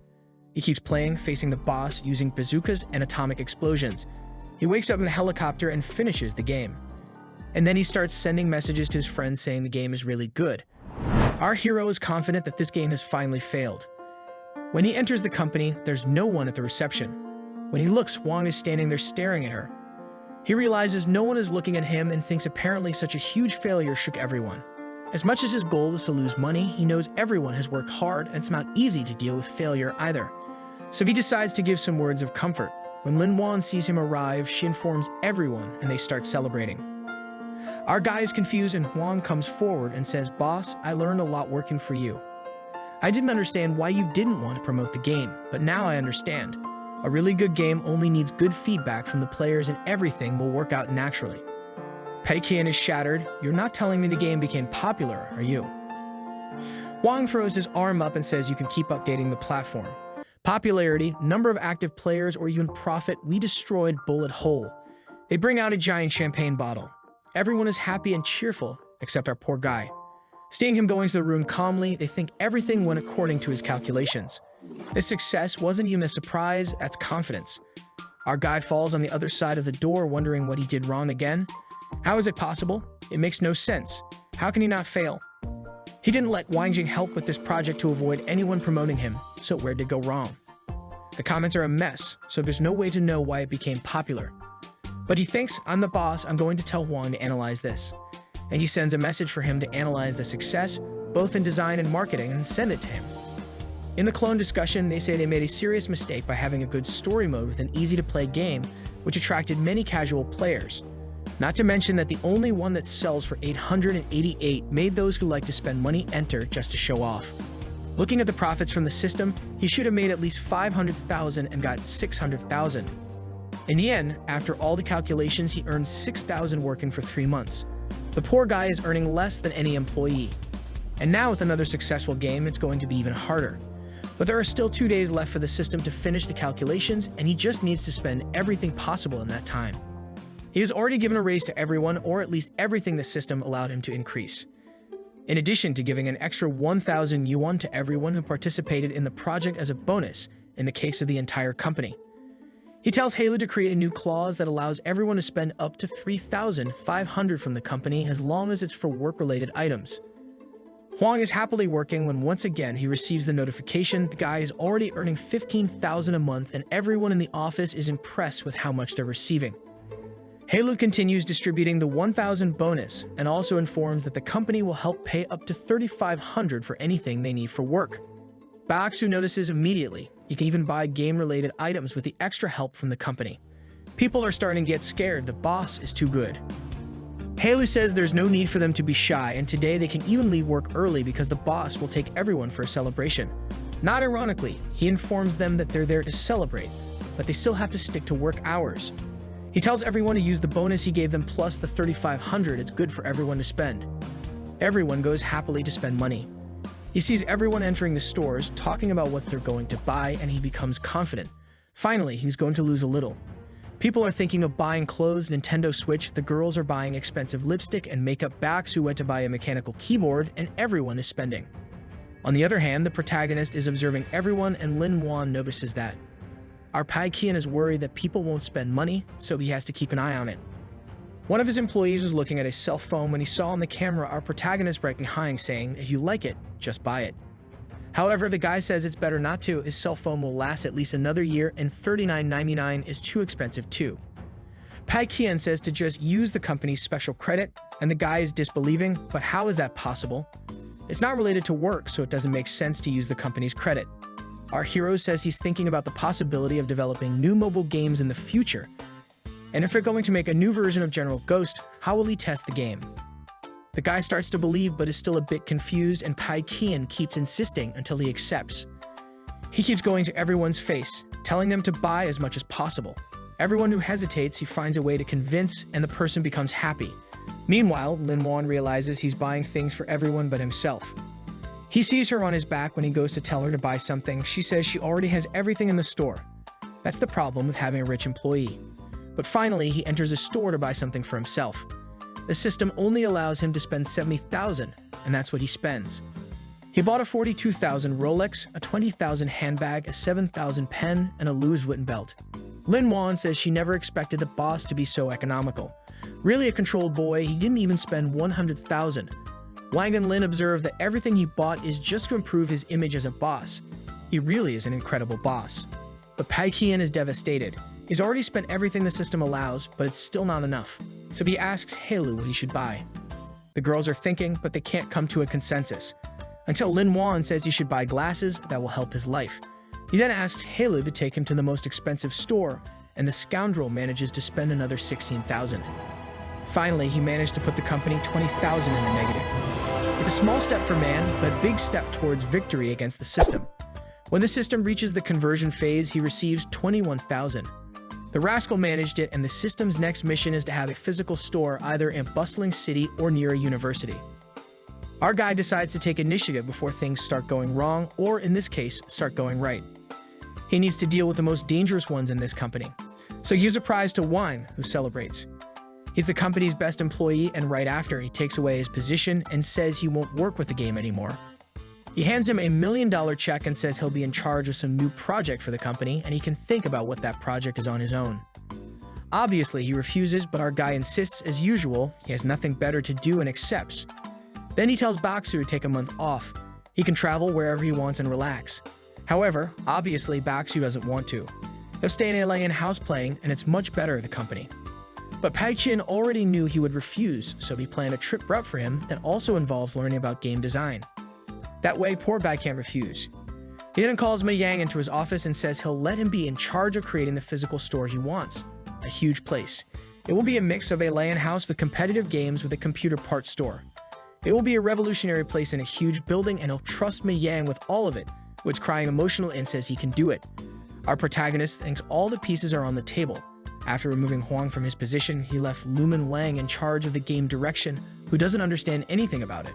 He keeps playing, facing the boss using bazookas and atomic explosions. He wakes up in a helicopter and finishes the game. And then he starts sending messages to his friends saying the game is really good. Our hero is confident that this game has finally failed. When he enters the company, there's no one at the reception. When he looks, Hwang is standing there staring at her. He realizes no one is looking at him and thinks apparently such a huge failure shook everyone. As much as his goal is to lose money, he knows everyone has worked hard and it's not easy to deal with failure either. So he decides to give some words of comfort. When Lin Wan sees him arrive, she informs everyone and they start celebrating. Our guy is confused and Hwang comes forward and says, "Boss, I learned a lot working for you. I didn't understand why you didn't want to promote the game, but now I understand. A really good game only needs good feedback from the players and everything will work out naturally." Peikian is shattered. "You're not telling me the game became popular, are you?" Hwang throws his arm up and says you can keep updating the platform. Popularity, number of active players, or even profit, we destroyed bullet hole. They bring out a giant champagne bottle. Everyone is happy and cheerful, except our poor guy. Seeing him going to the room calmly, they think everything went according to his calculations. This success wasn't even a surprise, that's confidence. Our guy falls on the other side of the door wondering what he did wrong again. How is it possible? It makes no sense. How can he not fail? He didn't let Wang Jing help with this project to avoid anyone promoting him, so where did it go wrong? The comments are a mess, so there's no way to know why it became popular. But he thinks, I'm the boss, I'm going to tell Hwang to analyze this. And he sends a message for him to analyze the success, both in design and marketing, and send it to him. In the clone discussion, they say they made a serious mistake by having a good story mode with an easy-to-play game, which attracted many casual players. Not to mention that the only one that sells for $888 made those who like to spend money enter just to show off. Looking at the profits from the system, he should have made at least $500,000 and got $600,000. In the end, after all the calculations, he earned $6,000 working for 3 months. The poor guy is earning less than any employee. And now with another successful game, it's going to be even harder. But there are still 2 days left for the system to finish the calculations, and he just needs to spend everything possible in that time. He has already given a raise to everyone, or at least everything the system allowed him to increase. In addition to giving an extra 1,000 yuan to everyone who participated in the project as a bonus in the case of the entire company. He tells Halu to create a new clause that allows everyone to spend up to 3,500 from the company as long as it's for work-related items. Huang is happily working when once again he receives the notification the guy is already earning 15,000 a month, and everyone in the office is impressed with how much they're receiving. Halu continues distributing the 1,000 bonus and also informs that the company will help pay up to 3,500 for anything they need for work. Baksu notices immediately he can even buy game-related items with the extra help from the company. People are starting to get scared. The boss is too good. Halu says there's no need for them to be shy, and today they can even leave work early because the boss will take everyone for a celebration. Not ironically, he informs them that they're there to celebrate, but they still have to stick to work hours. He tells everyone to use the bonus he gave them plus the 3,500 it's good for everyone to spend. Everyone goes happily to spend money. He sees everyone entering the stores, talking about what they're going to buy, and he becomes confident. Finally, he's going to lose a little. People are thinking of buying clothes, Nintendo Switch, the girls are buying expensive lipstick and makeup, Baksu went to buy a mechanical keyboard, and everyone is spending. On the other hand, the protagonist is observing everyone, and Lin Wan notices that. Our Pai Qian is worried that people won't spend money, so he has to keep an eye on it. One of his employees was looking at his cell phone when he saw on the camera our protagonist right behind saying, "If you like it, just buy it." However, the guy says it's better not to. His cell phone will last at least another year, and $39.99 is too expensive too. Pai Qian says to just use the company's special credit, and the guy is disbelieving, but how is that possible? It's not related to work, so it doesn't make sense to use the company's credit. Our hero says he's thinking about the possibility of developing new mobile games in the future. And if they're going to make a new version of General Ghost, how will he test the game? The guy starts to believe but is still a bit confused, and Pai Qian keeps insisting until he accepts. He keeps going to everyone's face, telling them to buy as much as possible. Everyone who hesitates, he finds a way to convince, and the person becomes happy. Meanwhile, Lin Wan realizes he's buying things for everyone but himself. He sees her on his back when he goes to tell her to buy something. She says she already has everything in the store. That's the problem with having a rich employee. But finally, he enters a store to buy something for himself. The system only allows him to spend 70,000, and that's what he spends. He bought a 42,000 Rolex, a 20,000 handbag, a 7,000 pen, and a Louis Vuitton belt. Lin Wan says she never expected the boss to be so economical. Really a controlled boy, he didn't even spend 100,000. Wang and Lin observe that everything he bought is just to improve his image as a boss. He really is an incredible boss. But Pai Qian is devastated. He's already spent everything the system allows, but it's still not enough. So he asks Halu what he should buy. The girls are thinking, but they can't come to a consensus. Until Lin Wan says he should buy glasses that will help his life. He then asks Halu to take him to the most expensive store, and the scoundrel manages to spend another 16,000. Finally, he managed to put the company 20,000 in the negative. It's a small step for man, but a big step towards victory against the system. When the system reaches the conversion phase, he receives 21,000. The rascal managed it, and the system's next mission is to have a physical store either in a bustling city or near a university. Our guy decides to take initiative before things start going wrong, or in this case, start going right. He needs to deal with the most dangerous ones in this company. So he gives a prize to Wine, who celebrates. He's the company's best employee, and right after, he takes away his position and says he won't work with the game anymore. He hands him a $1 million check and says he'll be in charge of some new project for the company, and he can think about what that project is on his own. Obviously, he refuses, but our guy insists as usual. He has nothing better to do and accepts. Then he tells Baksu to take a month off. He can travel wherever he wants and relax. However, obviously, Baksu doesn't want to. He'll stay in an alien house playing, and it's much better at the company. But Pai Qian already knew he would refuse, so he planned a trip route for him that also involves learning about game design. That way, poor guy can't refuse. He then calls Mei Yang into his office and says he'll let him be in charge of creating the physical store he wants. A huge place. It will be a mix of a LAN house with competitive games with a computer parts store. It will be a revolutionary place in a huge building, and he'll trust Mei Yang with all of it, who is crying emotional and says he can do it. Our protagonist thinks all the pieces are on the table. After removing Huang from his position, he left Lumen Lang in charge of the game direction, who doesn't understand anything about it.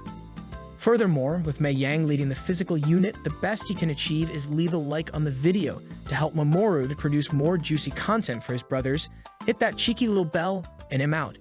Furthermore, with Mei Yang leading the physical unit, the best he can achieve is leave a like on the video to help Mamoru to produce more juicy content for his brothers. Hit that cheeky little bell, and I'm out.